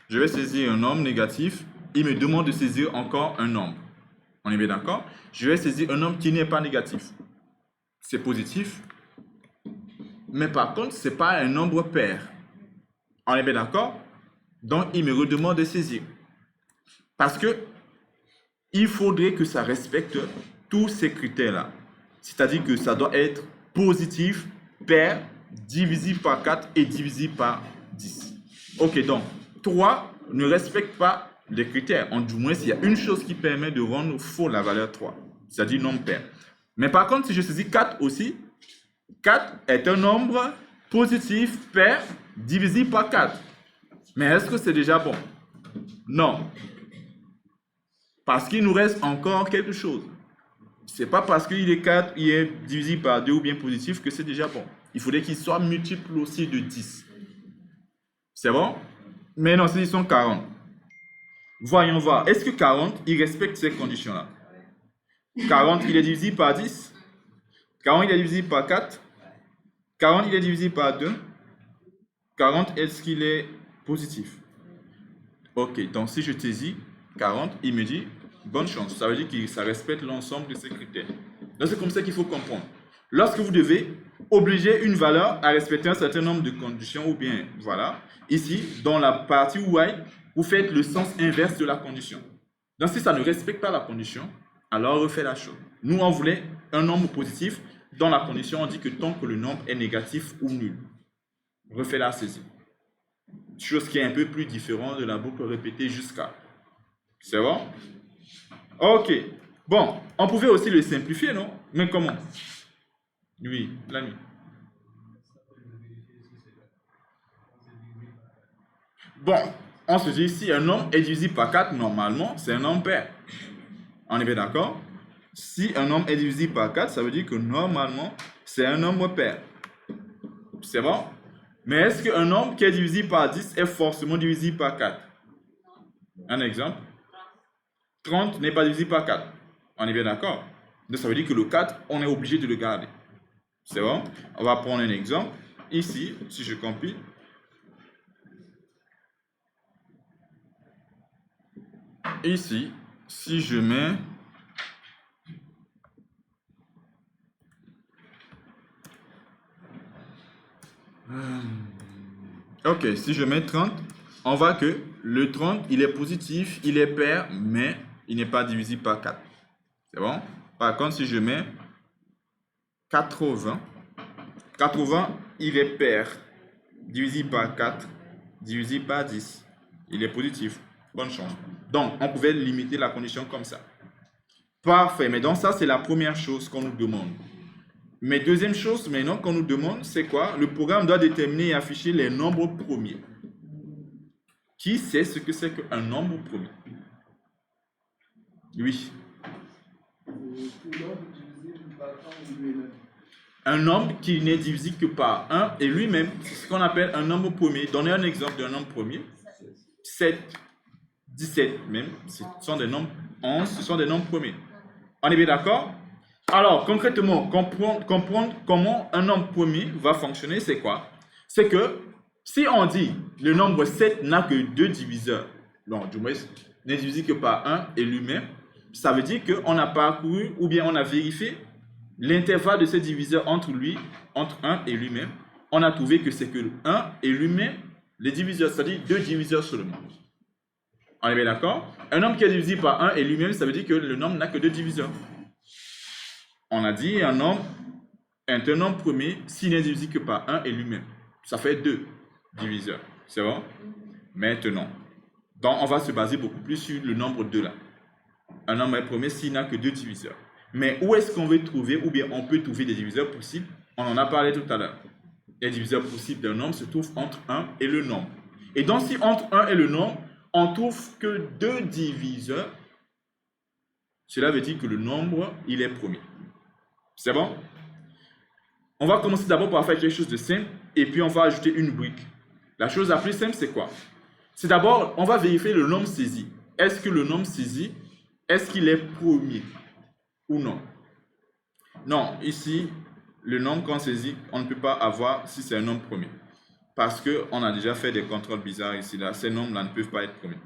Je vais saisir un nombre négatif. Il me demande de saisir encore un nombre. On est bien d'accord? Je vais saisir un nombre qui n'est pas négatif. c'est positif. Mais par contre, ce n'est pas un nombre pair. On est bien d'accord? Donc, il me redemande de saisir. Parce que il faudrait que ça respecte tous ces critères-là. C'est-à-dire que ça doit être positif, pair, divisible par 4 et divisible par 10. Ok, donc 3 ne respecte pas les critères. Du moins, s'il y a une chose qui permet de rendre faux la valeur 3, c'est-à-dire nombre pair. Mais par contre, si je saisis 4 aussi, 4 est un nombre positif, pair, divisible par 4. Mais est-ce que c'est déjà bon? Non. Parce qu'il nous reste encore quelque chose. Ce n'est pas parce qu'il est 4, il est divisible par 2 ou bien positif que c'est déjà bon. Il faudrait qu'il soit multiple aussi de 10. C'est bon? Mais non, ils sont 40. Voyons voir. Est-ce que 40, il respecte ces conditions-là? 40, il est divisible par 10. 40, il est divisible par 4. 40, il est divisible par 2. 40, est-ce qu'il est positif? Ok, donc si je saisis 40, il me dit bonne chance. Ça veut dire que ça respecte l'ensemble de ces critères. Donc c'est comme ça qu'il faut comprendre. Lorsque vous devez obliger une valeur à respecter un certain nombre de conditions, ou bien, voilà, ici, dans la partie while, vous faites le sens inverse de la condition. Donc si ça ne respecte pas la condition, alors refait la chose. Nous, on voulait un nombre positif. Dans la condition, on dit que tant que le nombre est négatif ou nul. Refait la saisie. Chose qui est un peu plus différente de la boucle répétée jusqu'à. C'est bon? Ok. Bon, on pouvait aussi le simplifier, non? Mais comment? Oui, l'ami. Bon, on se dit si un nombre est divisible par 4, normalement, c'est un nombre pair. On est bien d'accord? Si un nombre est divisible par 4, ça veut dire que normalement, c'est un nombre pair. C'est bon? Mais est-ce qu'un nombre qui est divisible par 10 est forcément divisible par 4? Un exemple. 30 n'est pas divisible par 4. On est bien d'accord? Donc ça veut dire que le 4, on est obligé de le garder. C'est bon? On va prendre un exemple. Ici, si je compile. Ici, si je mets... Ok, si je mets 30, on voit que le 30, il est positif, il est pair, mais il n'est pas divisible par 4. C'est bon? Par contre, si je mets 80, 80, il est pair, divisible par 4, divisible par 10. Il est positif. Bonne chance. Donc, on pouvait limiter la condition comme ça. Parfait. Mais donc, ça, c'est la première chose qu'on nous demande. Mais deuxième chose maintenant qu'on nous demande, c'est quoi? Le programme doit déterminer et afficher les nombres premiers. Qui sait ce que c'est qu'un nombre premier? Oui. Un nombre qui n'est divisible que par 1 et lui-même, c'est ce qu'on appelle un nombre premier. Donnez un exemple d'un nombre premier. 7, 17 même, ce sont des nombres 11, ce sont des nombres premiers. On est bien d'accord? Alors, concrètement, comprendre comment un nombre premier va fonctionner, c'est quoi? C'est que si on dit le nombre 7 n'a que 2 diviseurs, donc du moins n'est divisible que par 1 et lui-même, ça veut dire qu'on a parcouru ou bien on a vérifié l'intervalle de ces diviseurs entre 1 et lui-même. On a trouvé que c'est que 1 et lui-même, les diviseurs, c'est-à-dire 2 diviseurs seulement. On est bien d'accord? Un nombre qui est divisible par 1 et lui-même, ça veut dire que le nombre n'a que 2 diviseurs. On a dit un nombre est un nombre premier s'il n'est divisible que par 1 et lui-même. Ça fait 2 diviseurs. C'est bon? Maintenant, donc on va se baser beaucoup plus sur le nombre 2 là. Un nombre est premier s'il n'a que 2 diviseurs. Mais où est-ce qu'on veut trouver, ou bien on peut trouver des diviseurs possibles? On en a parlé tout à l'heure. Les diviseurs possibles d'un nombre se trouvent entre 1 et le nombre. Et donc si entre 1 et le nombre, on trouve que 2 diviseurs, cela veut dire que le nombre, il est premier. C'est bon? On va commencer d'abord par faire quelque chose de simple et puis on va ajouter une brique. La chose la plus simple, c'est quoi? C'est d'abord, on va vérifier le nombre saisi. Est-ce que le nombre saisi, est-ce qu'il est premier ou non? Non, ici, le nombre qu'on saisit, on ne peut pas avoir si c'est un nombre premier. Parce qu'on a déjà fait des contrôles bizarres ici, là. Ces nombres-là ne peuvent pas être premiers.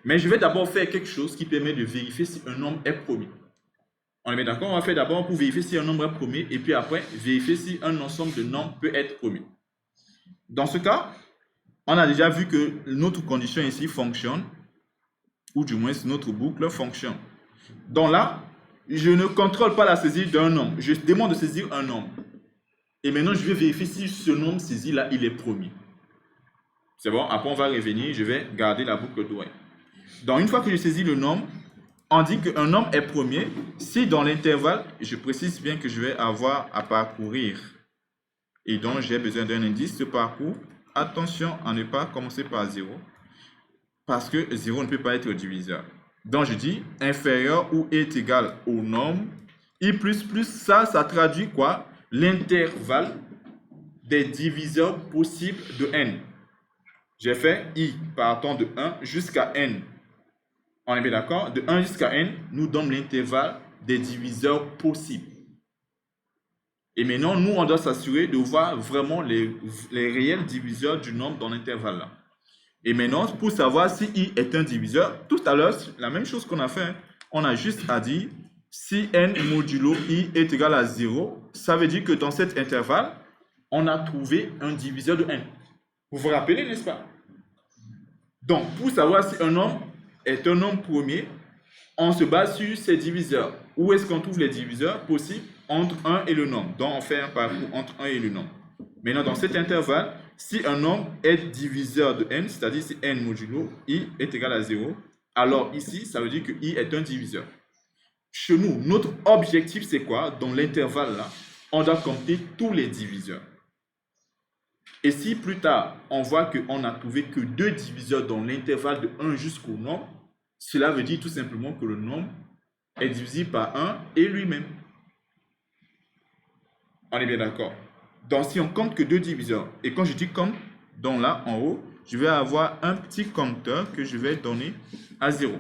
Mais je vais d'abord faire quelque chose qui permet de vérifier si un nombre est premier. On est bien d'accord? On va faire d'abord pour vérifier si un nombre est premier et puis après vérifier si un ensemble de nombres peut être premier. Dans ce cas, on a déjà vu que notre condition ici fonctionne, ou du moins notre boucle fonctionne. Donc là, je ne contrôle pas la saisie d'un nombre. Je demande de saisir un nombre. Et maintenant, je vais vérifier si ce nombre saisi là, il est premier. C'est bon? Après, on va revenir. Je vais garder la boucle d'oreille. Donc, une fois que je saisis le nombre, on dit qu'un nombre est premier si dans l'intervalle, je précise bien que je vais avoir à parcourir. Et donc, j'ai besoin d'un indice. Ce parcours, attention à ne pas commencer par 0. Parce que 0 ne peut pas être diviseur. Donc, je dis inférieur ou est égal au nombre. I plus plus, ça traduit quoi? L'intervalle des diviseurs possibles de n. J'ai fait I partant de 1 jusqu'à n. On est bien d'accord? De 1 jusqu'à n nous donne l'intervalle des diviseurs possibles. Et maintenant, nous, on doit s'assurer de voir vraiment les réels diviseurs du nombre dans l'intervalle là. Et maintenant, pour savoir si I est un diviseur, tout à l'heure, la même chose qu'on a fait, on a juste à dire si n modulo I est égal à 0, ça veut dire que dans cet intervalle, on a trouvé un diviseur de n. Vous vous rappelez, n'est-ce pas? Donc, pour savoir si un nombre est un nombre premier, on se base sur ses diviseurs. Où est-ce qu'on trouve les diviseurs possibles entre 1 et le nombre? Donc, on fait un parcours entre 1 et le nombre. Maintenant, dans cet intervalle, si un nombre est diviseur de n, c'est-à-dire si n modulo I est égal à 0, alors ici, ça veut dire que I est un diviseur. Chez nous, notre objectif, c'est quoi? Dans l'intervalle là, on doit compter tous les diviseurs. Et si plus tard, on voit qu'on n'a trouvé que 2 diviseurs dans l'intervalle de 1 jusqu'au nombre, cela veut dire tout simplement que le nombre est divisible par 1 et lui-même. On est bien d'accord? Donc, si on compte que 2 diviseurs, et quand je dis compte, donc là, en haut, je vais avoir un petit compteur que je vais donner à 0.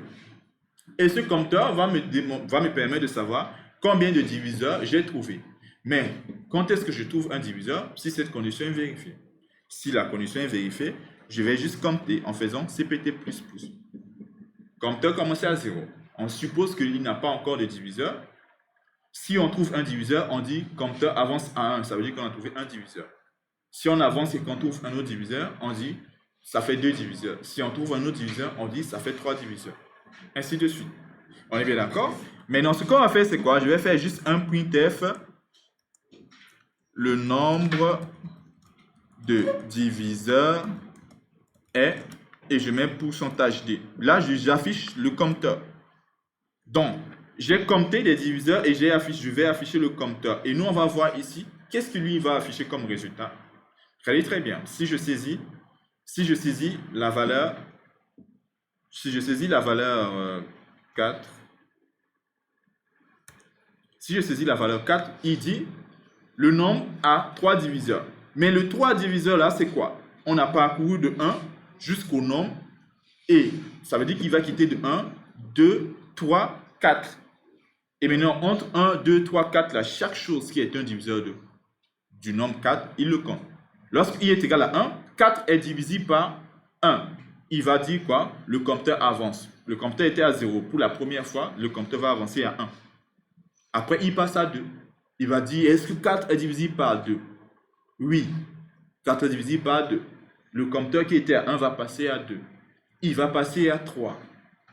Et ce compteur va me permettre de savoir combien de diviseurs j'ai trouvé. Mais, quand est-ce que je trouve un diviseur? Si cette condition est vérifiée. Si la condition est vérifiée, je vais juste compter en faisant CPT++. Compteur commence à 0. On suppose qu'il n'a pas encore de diviseur. Si on trouve un diviseur, on dit compteur avance à 1. Ça veut dire qu'on a trouvé un diviseur. Si on avance et qu'on trouve un autre diviseur, on dit ça fait 2 diviseurs. Si on trouve un autre diviseur, on dit ça fait 3 diviseurs. Ainsi de suite. On est bien d'accord? Maintenant, ce qu'on va faire, c'est quoi? Je vais faire juste un printf. Le nombre de diviseurs est, et je mets pourcentage D. Là, j'affiche le compteur. Donc, j'ai compté les diviseurs et je vais afficher le compteur. Et nous, on va voir ici, qu'est-ce que lui va afficher comme résultat. Regardez très bien. Si je saisis la valeur 4, si je saisis la valeur 4, il dit le nombre a 3 diviseurs. Mais le 3 diviseurs là, c'est quoi? On a parcouru de 1 jusqu'au nombre et ça veut dire qu'il va quitter de 1, 2, 3, 4. Et maintenant, entre 1, 2, 3, 4, là, chaque chose qui est un diviseur du nombre 4, il le compte. Lorsqu'il est égal à 1, 4 est divisible par 1. Il va dire quoi? Le compteur avance. Le compteur était à 0. Pour la première fois, le compteur va avancer à 1. Après, il passe à 2. Il va dire, est-ce que 4 est divisible par 2? Oui. 4 est divisible par 2. Le compteur qui était à 1 va passer à 2. Il va passer à 3.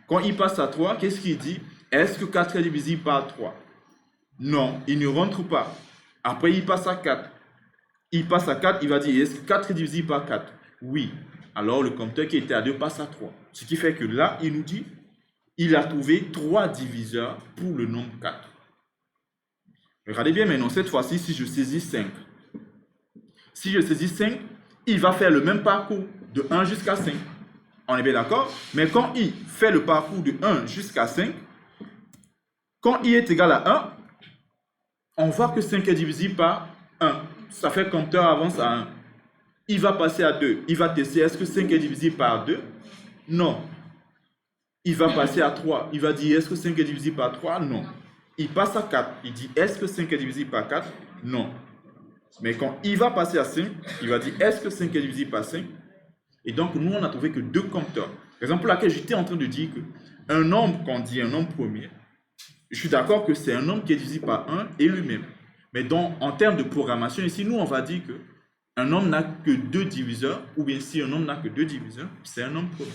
Quand il passe à 3, qu'est-ce qu'il dit? Est-ce que 4 est divisible par 3? Non, il ne rentre pas. Après, il passe à 4. Il passe à 4, il va dire, est-ce que 4 est divisible par 4? Oui. Alors, le compteur qui était à 2 passe à 3. Ce qui fait que là, il nous dit, il a trouvé 3 diviseurs pour le nombre 4. Regardez bien maintenant, cette fois-ci, si je saisis 5. Si je saisis 5, il va faire le même parcours de 1 jusqu'à 5. On est bien d'accord? Mais quand il fait le parcours de 1 jusqu'à 5, quand i est égal à 1, on voit que 5 est divisible par 1. Ça fait que le compteur avance à 1. Il va passer à 2. Il va tester, est-ce que 5 est divisible par 2? Non. Il va passer à 3. Il va dire, est-ce que 5 est divisible par 3? Non. Il passe à 4. Il dit, est-ce que 5 est divisible par 4? Non. Mais quand il va passer à 5, il va dire, est-ce que 5 est divisible par 5? Et donc, nous, on a trouvé que 2 compteurs. Raison pour laquelle j'étais en train de dire qu'un nombre qu'on dit un nombre premier, Je suis d'accord que c'est un nombre qui est divisible par 1 et lui-même. Mais en termes de programmation, ici, nous, on va dire que un nombre n'a que 2 diviseurs, ou bien si un nombre n'a que 2 diviseurs, c'est un nombre premier.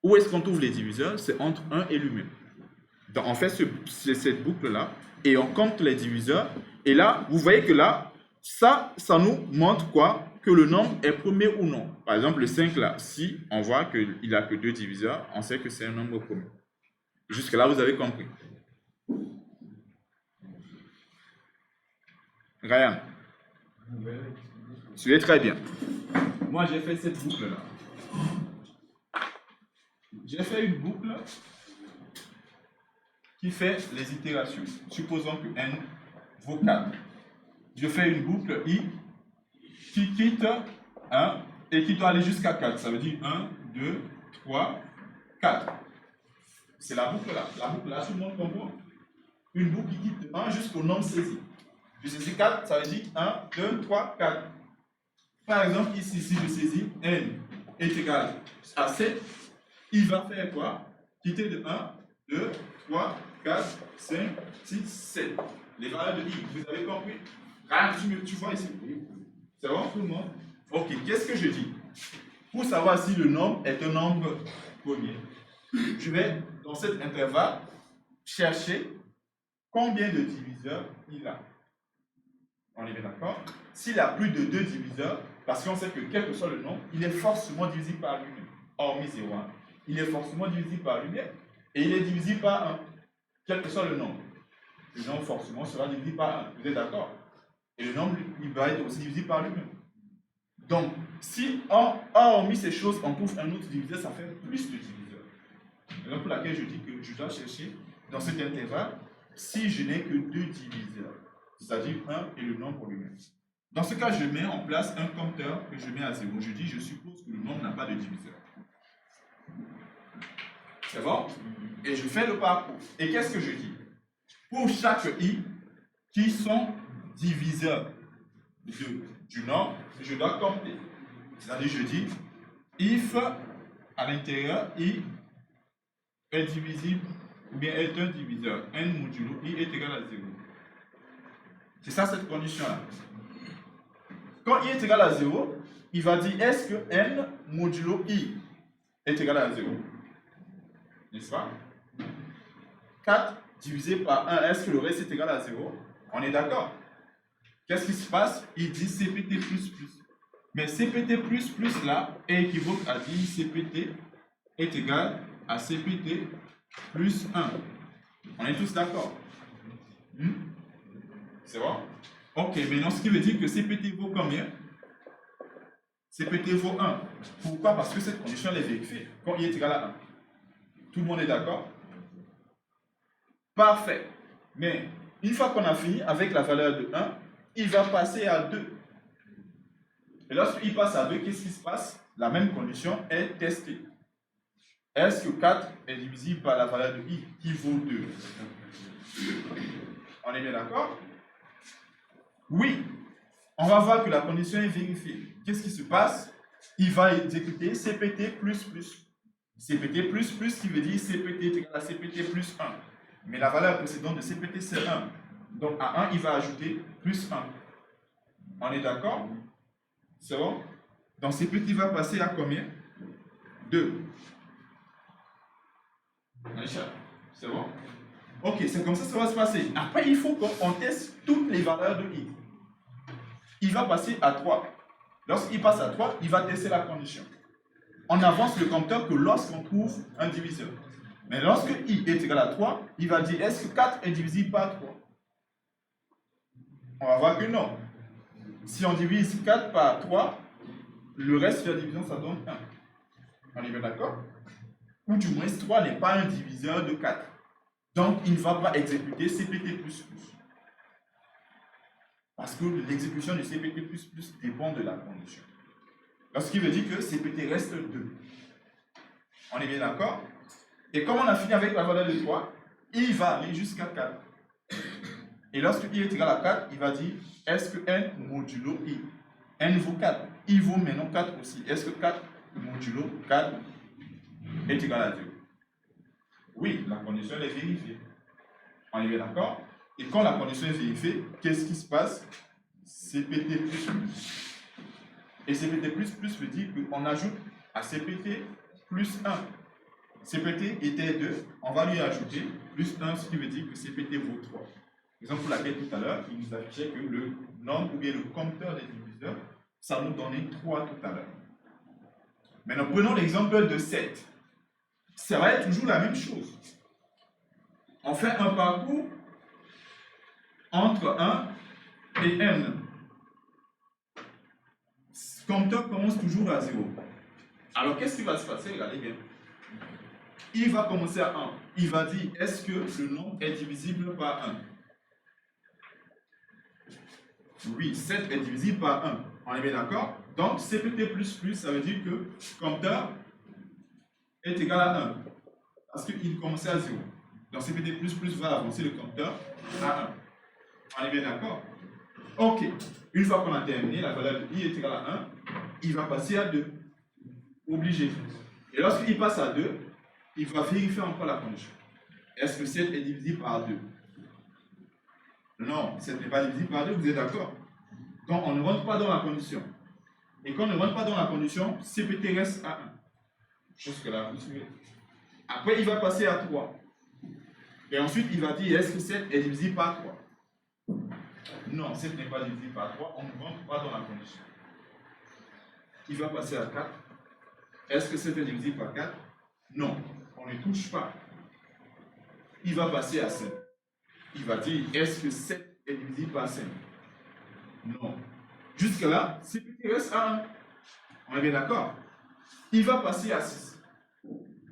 Où est-ce qu'on trouve les diviseurs? C'est entre 1 et lui-même. Donc, on fait cette boucle-là, et on compte les diviseurs. Et là, vous voyez que là, ça nous montre quoi? Que le nombre est premier ou non. Par exemple, le 5 là, si on voit qu'il n'a que 2 diviseurs, on sait que c'est un nombre premier. Jusque-là, vous avez compris. Ryan, suivez très bien. Moi, j'ai fait cette boucle-là. J'ai fait une boucle qui fait les itérations. Supposons que n vaut 4. Je fais une boucle i qui quitte 1 et qui doit aller jusqu'à 4. Ça veut dire 1, 2, 3, 4. C'est la boucle là. La boucle là, tout le monde comprend. Une boucle qui quitte 1 jusqu'au nombre saisi. Je saisis 4, ça veut dire 1, 2, 3, 4. Par exemple, ici, si je saisis n est égal à 7, il va faire quoi? Quitter de 1, 2, 3, 4, 5, 6, 7. Les valeurs de i, vous avez compris? Ah, tu vois ici. C'est bon tout le monde? Ok, qu'est-ce que je dis? Pour savoir si le nombre est un nombre premier, je vais, dans cet intervalle, chercher combien de diviseurs il a. On est bien d'accord? S'il a plus de 2 diviseurs, parce qu'on sait que quel que soit le nombre, il est forcément divisible par lui-même. Hormis 0, il est forcément divisible par lui-même. Et il est divisible par 1, quel que soit le nombre. Le nombre forcément sera divisible par 1. Vous êtes d'accord? Et le nombre, il va être aussi divisible par lui-même. Donc, si hormis ces choses, on trouve un autre diviseur, ça fait plus de diviseurs. C'est pour laquelle je dis que je dois chercher dans cet intervalle si je n'ai que 2 diviseurs, c'est-à-dire 1 et le nombre lui-même. Dans ce cas, je mets en place un compteur que je mets à 0. Je dis, je suppose que le nombre n'a pas de diviseur. C'est bon? Et je fais le parcours. Et qu'est-ce que je dis? Pour chaque i qui sont diviseurs du nombre, je dois compter. C'est-à-dire, je dis, if à l'intérieur, i est divisible ou bien est un diviseur, n modulo i est égal à 0. C'est ça cette condition-là. Quand i est égal à 0, il va dire est-ce que n modulo i est égal à 0? N'est-ce pas? 4 divisé par 1, est-ce que le reste est égal à 0? On est d'accord? Qu'est-ce qui se passe? Il dit CPT++. Mais CPT++ là est équivoque à dire CPT est égal à CPT plus 1. On est tous d'accord? C'est bon? Ok, maintenant ce qui veut dire que CPT vaut combien? CPT vaut 1. Pourquoi? Parce que cette condition elle est vérifiée quand i est égal à 1. Tout le monde est d'accord? Parfait. Mais une fois qu'on a fini avec la valeur de 1, il va passer à 2. Et lorsqu'il passe à 2, qu'est-ce qui se passe? La même condition est testée. Est-ce que 4 est divisible par la valeur de i qui vaut 2? On est bien d'accord? Oui. On va voir que la condition est vérifiée. Qu'est-ce qui se passe? Il va exécuter CPT++. CPT++ qui veut dire CPT est égal à CPT plus 1. Mais la valeur précédente de CPT c'est 1. Donc à 1, il va ajouter plus 1. On est d'accord? C'est bon? Donc CPT va passer à combien? 2. C'est bon? Ok, c'est comme ça que ça va se passer. Après, il faut qu'on teste toutes les valeurs de i. Il va passer à 3. Lorsqu'il passe à 3, il va tester la condition. On avance le compteur que lorsqu'on trouve un diviseur. Mais lorsque i est égal à 3, il va dire est-ce que 4 est divisible par 3? On va voir que non. Si on divise 4 par 3, le reste de la division, ça donne 1. On est bien d'accord? Ou du moins 3 n'est pas un diviseur de 4. Donc, il ne va pas exécuter CPT++. Parce que l'exécution du CPT++ dépend de la condition. Ce qui veut dire que CPT reste 2. On est bien d'accord? Et comme on a fini avec la valeur de 3, il va aller jusqu'à 4. Et lorsque i est égal à 4, il va dire est-ce que n modulo i? N vaut 4. I vaut maintenant 4 aussi. Est-ce que 4 modulo 4 est égal à 0? Oui, la condition est vérifiée. On est bien d'accord? Et quand la condition est vérifiée, qu'est-ce qui se passe? CPT plus plus. Et CPT plus plus veut dire qu'on ajoute à CPT plus 1. CPT était 2, on va lui ajouter plus 1, ce qui veut dire que CPT vaut 3. Par exemple, pour laquelle tout à l'heure, il nous affichait que le nombre ou bien le compteur des diviseurs, ça nous donnait 3 tout à l'heure. Maintenant, prenons l'exemple de 7. Ça va être toujours la même chose. On fait un parcours entre 1 et n. Ce compteur commence toujours à 0. Alors, qu'est-ce qui va se passer? Regardez bien. Il va commencer à 1. Il va dire, est-ce que le nombre est divisible par 1? Oui, 7 est divisible par 1. On est bien d'accord? Donc, CPT plus plus, ça veut dire que le compteur est égal à 1. Parce qu'il commençait à 0. Donc, CPT plus plus va avancer le compteur à 1. On est bien d'accord? Ok. Une fois qu'on a terminé, la valeur de I est égale à 1. Il va passer à 2. Obligé. Et lorsqu'il passe à 2, il va vérifier encore la condition. Est-ce que 7 est divisible par 2? Non, 7 n'est pas divisible par 2, vous êtes d'accord? Donc, on ne rentre pas dans la condition. Et quand on ne rentre pas dans la condition, CPT reste à 1. Jusque-là, vous suivez. Après, il va passer à 3. Et ensuite, il va dire, est-ce que 7 est divisible par 3? Non, 7 n'est pas divisible par 3, on ne rentre pas dans la condition. Il va passer à 4. Est-ce que 7 est divisible par 4? Non, on ne touche pas. Il va passer à 5. Il va dire, est-ce que 7 est divisible par 5? Non. Jusque-là, CPT reste à 1. On est bien d'accord? Il va passer à 6.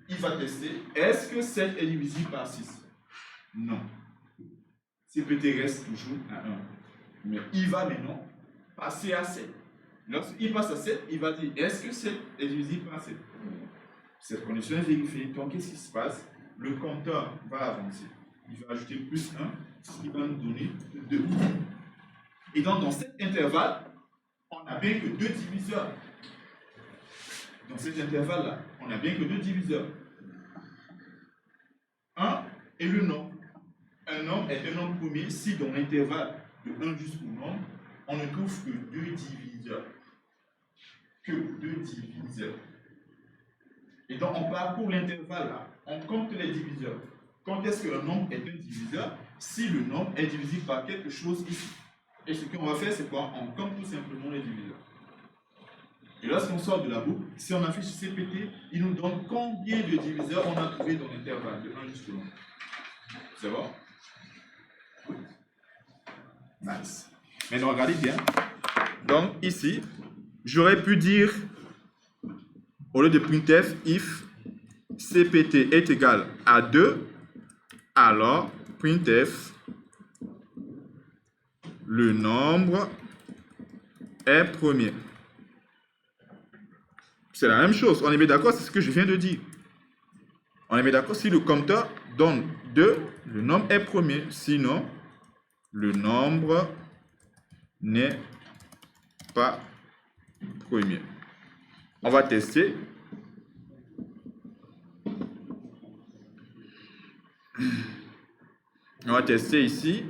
Il va tester, est-ce que 7 est divisible par 6? Non. CPT reste toujours à 1. Mais il va maintenant passer à 7. Lorsqu'il passe à 7, il va dire, est-ce que 7 est divisible par 7? Cette condition est vérifiée. Donc, qu'est-ce qui se passe? Le compteur va avancer. Il va ajouter plus 1, ce qui va nous donner 2. Et donc, dans cet intervalle, on n'a bien que 2 diviseurs. Dans cet intervalle-là, on n'a bien que 2 diviseurs. 1 et le nombre. Un nombre est un nombre premier si dans l'intervalle de 1 jusqu'au nombre, on ne trouve que 2 diviseurs. Que 2 diviseurs. Et donc, on parcourt l'intervalle là, on compte les diviseurs. Quand est-ce que le nombre est un diviseur? Si le nombre est divisible par quelque chose ici. Et ce qu'on va faire, c'est quoi? On compte tout simplement les diviseurs. Et lorsqu'on sort de la boucle, si on affiche CPT, il nous donne combien de diviseurs on a trouvé dans l'intervalle de 1 jusqu'au nombre. C'est bon? Nice. Maintenant, regardez bien. Donc, ici, j'aurais pu dire, au lieu de printf, if CPT est égal à 2, alors printf, le nombre est premier. C'est la même chose. On est bien d'accord, c'est ce que je viens de dire. On est bien d'accord, si le compteur donne 2, le nombre est premier. Sinon, le nombre n'est pas premier. On va tester. On va tester ici.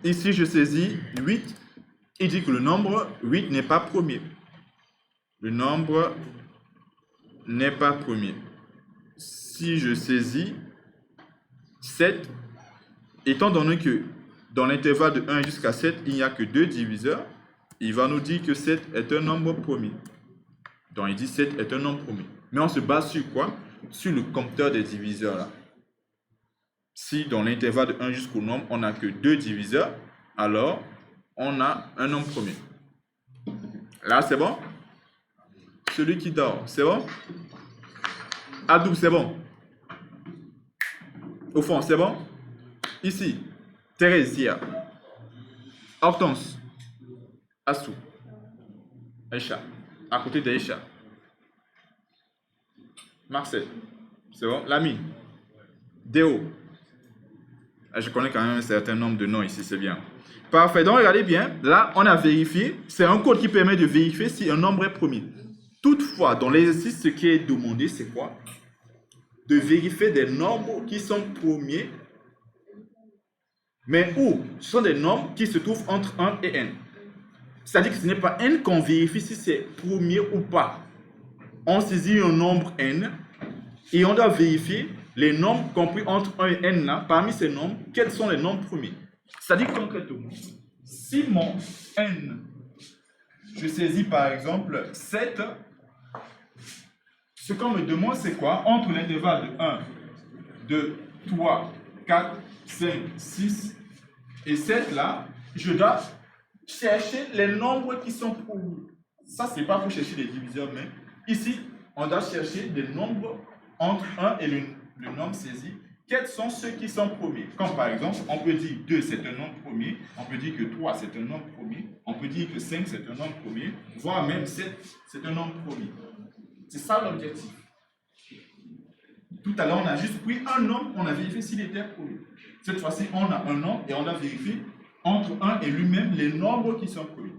Ici, je saisis 8. Il dit que le nombre 8 n'est pas premier. Le nombre n'est pas premier. Si je saisis 7, étant donné que dans l'intervalle de 1 jusqu'à 7, il n'y a que 2 diviseurs, il va nous dire que 7 est un nombre premier. Donc, il dit 7 est un nombre premier. Mais on se base sur quoi? Sur le compteur des diviseurs là. Si dans l'intervalle de 1 jusqu'au nombre, on n'a que 2 diviseurs, alors on a un nombre premier. Là, c'est bon? Celui qui dort, c'est bon? Adou, c'est bon? Au fond, c'est bon? Ici, Thérésia, Hortense, Assou, Aïcha, à côté d'Aïcha, Marcel, c'est bon? L'ami, Déo. Je connais quand même un certain nombre de noms ici, c'est bien. Parfait, donc regardez bien, là on a vérifié, c'est un code qui permet de vérifier si un nombre est premier. Toutefois, dans l'exercice, ce qui est demandé, c'est quoi? de vérifier des nombres qui sont premiers, mais où ce sont des nombres qui se trouvent entre 1 et n. C'est-à-dire que ce n'est pas n qu'on vérifie si c'est premier ou pas. On saisit un nombre n et on doit vérifier les nombres compris entre 1 et n là. Parmi ces nombres, quels sont les nombres premiers? C'est-à-dire concrètement, si mon n, je saisis par exemple 7, ce qu'on me demande c'est quoi? Entre l'intervalle de 1, 2, 3, 4, 5, 6 et 7 là, je dois chercher les nombres qui sont premiers. Ça, c'est pas pour chercher les diviseurs, mais ici, on doit chercher des nombres entre 1 et le nombre saisi. Quels sont ceux qui sont premiers? Comme par exemple, on peut dire 2 c'est un nombre premier, on peut dire que 3 c'est un nombre premier, on peut dire que 5 c'est un nombre premier, voire même 7 c'est un nombre premier. C'est ça l'objectif. Tout à l'heure, on a juste pris un nombre, on a vérifié s'il était premier. Cette fois-ci, on a un nombre et on a vérifié entre 1 et lui-même les nombres qui sont premiers.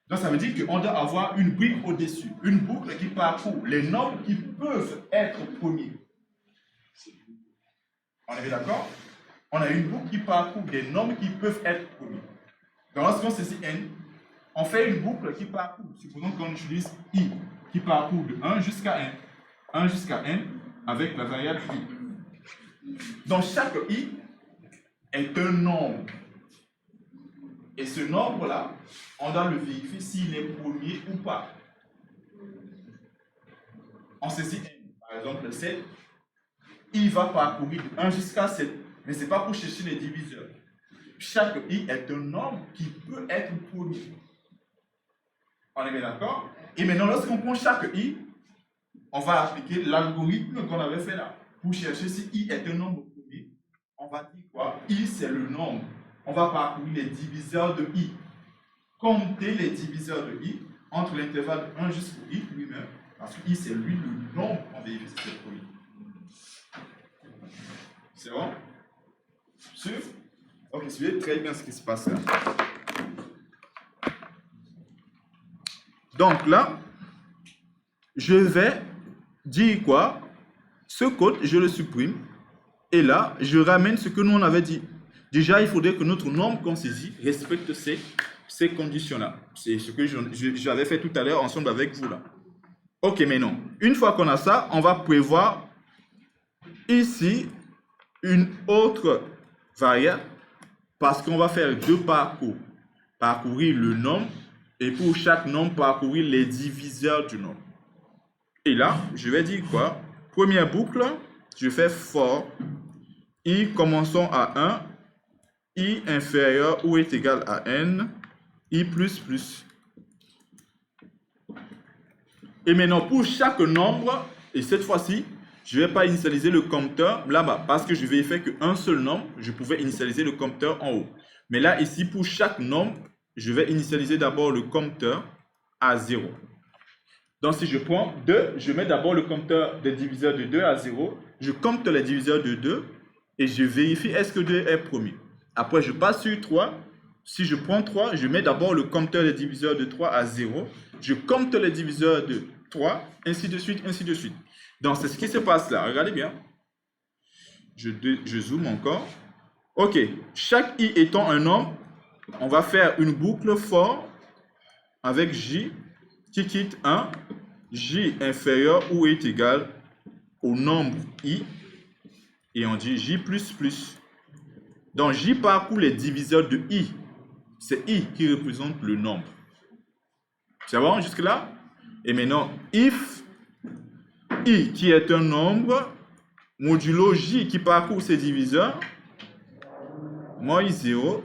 Donc, ça veut dire qu'on doit avoir une brique au-dessus, une boucle qui parcourt les nombres qui peuvent être premiers. On est bien d'accord? On a une boucle qui parcourt des nombres qui peuvent être premiers. Donc, lorsqu'on saisit n, on fait une boucle qui parcourt, supposons qu'on utilise i, qui parcourt de 1 jusqu'à n. 1 jusqu'à n avec la variable i. Donc, chaque i est un nombre. Et ce nombre-là, on doit le vérifier s'il est premier ou pas. On saisit n, par exemple 7, i va parcourir de 1 jusqu'à 7, mais ce n'est pas pour chercher les diviseurs. Chaque i est un nombre qui peut être premier. On est bien d'accord? Et maintenant, lorsqu'on prend chaque i, on va appliquer l'algorithme qu'on avait fait là. Pour chercher si i est un nombre premier, on va dire quoi? I, c'est le nombre. On va parcourir les diviseurs de i. Compter les diviseurs de i entre l'intervalle de 1 jusqu'au i lui-même, parce que i, c'est lui le nombre qu'on vérifie si c'est premier. C'est bon? Sûr? Ok, suivez très bien ce qui se passe là. Donc là, je vais dire quoi? Ce code, je le supprime. Et là, je ramène ce que nous on avait dit. Déjà, il faudrait que notre nombre qu'on saisit respecte ces conditions-là. C'est ce que j'avais fait tout à l'heure ensemble avec vous là. Ok, maintenant, une fois qu'on a ça, on va prévoir ici une autre variable parce qu'on va faire deux parcours. Parcourir le nombre et pour chaque nombre, parcourir les diviseurs du nombre. Et là, je vais dire quoi? Première boucle, je fais for i commençons à 1, i inférieur ou est égal à n, i plus plus. Et maintenant, pour chaque nombre, et cette fois-ci, je ne vais pas initialiser le compteur là-bas, parce que je vérifiais qu'un seul nombre, je pouvais initialiser le compteur en haut. Mais là, ici, pour chaque nombre, je vais initialiser d'abord le compteur à 0. Donc, si je prends 2, je mets d'abord le compteur des diviseurs de 2 à 0. Je compte les diviseurs de 2 et je vérifie est-ce que 2 est premier. Après, je passe sur 3. Si je prends 3, je mets d'abord le compteur des diviseurs de 3 à 0. Je compte les diviseurs de 3, ainsi de suite, ainsi de suite. Donc, c'est ce qui se passe là. Regardez bien. Je zoome encore. OK. Chaque i étant un nombre, on va faire une boucle for avec j qui quitte 1, j inférieur ou est égal au nombre i, et on dit j plus plus. Donc, j parcourt les diviseurs de i. C'est i qui représente le nombre. C'est bon jusque-là? Et maintenant, if i qui est un nombre, modulo j qui parcourt ses diviseurs, moins 0.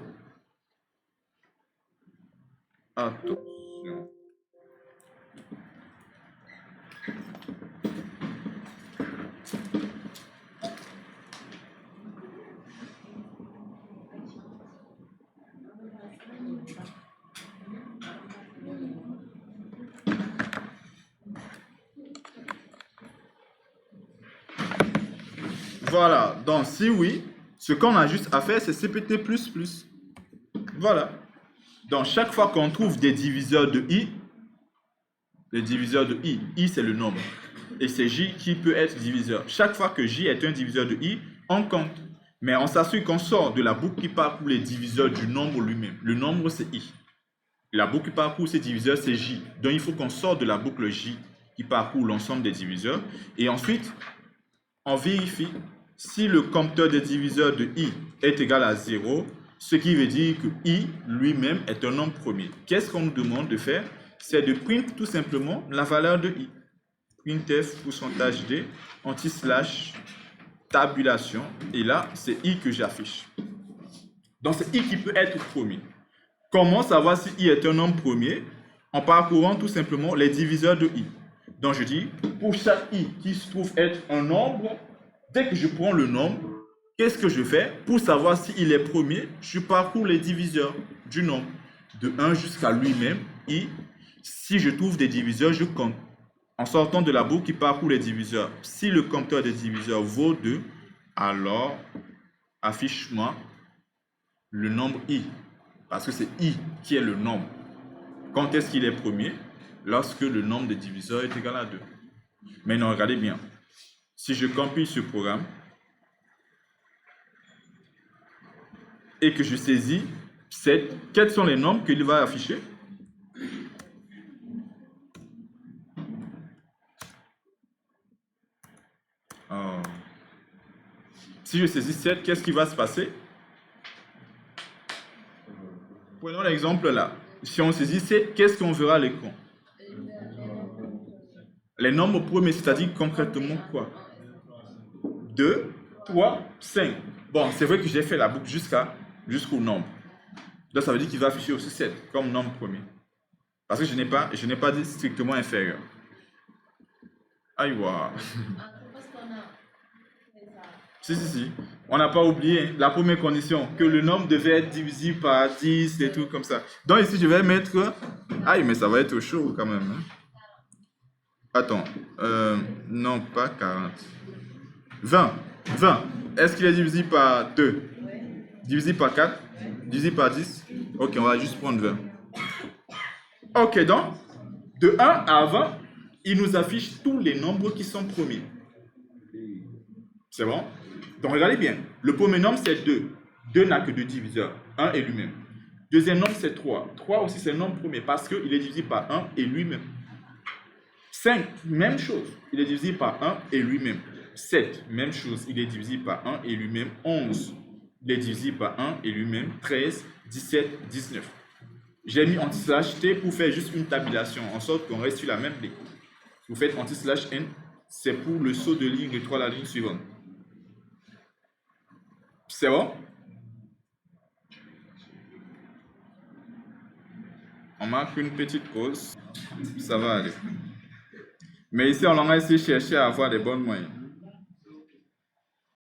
Attention. Voilà, donc si oui, ce qu'on a juste à faire, c'est CPT++. Voilà. Donc chaque fois qu'on trouve des diviseurs de i, les diviseurs de i. I, c'est le nombre. Et c'est j qui peut être diviseur. Chaque fois que j est un diviseur de i, on compte. Mais on s'assure qu'on sort de la boucle qui parcourt les diviseurs du nombre lui-même. Le nombre, c'est i. La boucle qui parcourt ces diviseurs, c'est j. Donc, il faut qu'on sorte de la boucle j qui parcourt l'ensemble des diviseurs. Et ensuite, on vérifie si le compteur des diviseurs de i est égal à 0, ce qui veut dire que i lui-même est un nombre premier. Qu'est-ce qu'on nous demande de faire? C'est de print tout simplement la valeur de i. Printf pourcentage d anti-slash tabulation. Et là, c'est i que j'affiche. Donc, c'est i qui peut être premier. Comment savoir si i est un nombre premier? En parcourant tout simplement les diviseurs de i. Donc, je dis, pour chaque i qui se trouve être un nombre, dès que je prends le nombre, qu'est-ce que je fais? Pour savoir s'il est premier, je parcours les diviseurs du nombre. De 1 jusqu'à lui-même, i. Si je trouve des diviseurs, je compte. En sortant de la boucle qui parcourt les diviseurs, si le compteur des diviseurs vaut 2, alors affiche-moi le nombre i. Parce que c'est i qui est le nombre. Quand est-ce qu'il est premier? Lorsque le nombre de diviseurs est égal à 2. Maintenant, regardez bien. Si je compile ce programme et que je saisis 7, quels sont les nombres qu'il va afficher? Si je saisis 7, qu'est-ce qui va se passer? Prenons l'exemple là. Si on saisit 7, qu'est-ce qu'on verra à l'écran? Les nombres premiers, c'est-à-dire concrètement quoi? 2, 3, 5. Bon, c'est vrai que j'ai fait la boucle jusqu'au nombre. Donc ça veut dire qu'il va afficher aussi 7 comme nombre premier. Parce que je n'ai pas dit strictement inférieur. Aïe, waouh. Si. On n'a pas oublié la première condition, que le nombre devait être divisible par 10 et tout comme ça. Donc ici, je vais mettre... Aïe, mais ça va être chaud quand même. Hein. Attends. Non, pas 40. 20. Est-ce qu'il est divisible par 2? Divisible par 4? Divisible par 10? Ok, on va juste prendre 20. Ok, donc, de 1 à 20, il nous affiche tous les nombres qui sont premiers. C'est bon? Donc, regardez bien. Le premier nombre, c'est 2. 2 n'a que 2 diviseurs. 1 et lui-même. Deuxième nombre, c'est 3. 3 aussi, c'est le nombre premier parce qu'il est divisible par 1 et lui-même. 5, même chose. Il est divisible par 1 et lui-même. 7, même chose. Il est divisible par 1 et lui-même. 11, il est divisible par 1 et lui-même. 13, 17, 19. J'ai mis anti-slash t pour faire juste une tabulation, en sorte qu'on reste sur la même ligne. Vous faites anti-slash n, c'est pour le saut de ligne de 3 à la ligne suivante. C'est bon? On marque une petite pause. Ça va aller. Mais ici, on va essayer de chercher à avoir des bonnes moyennes.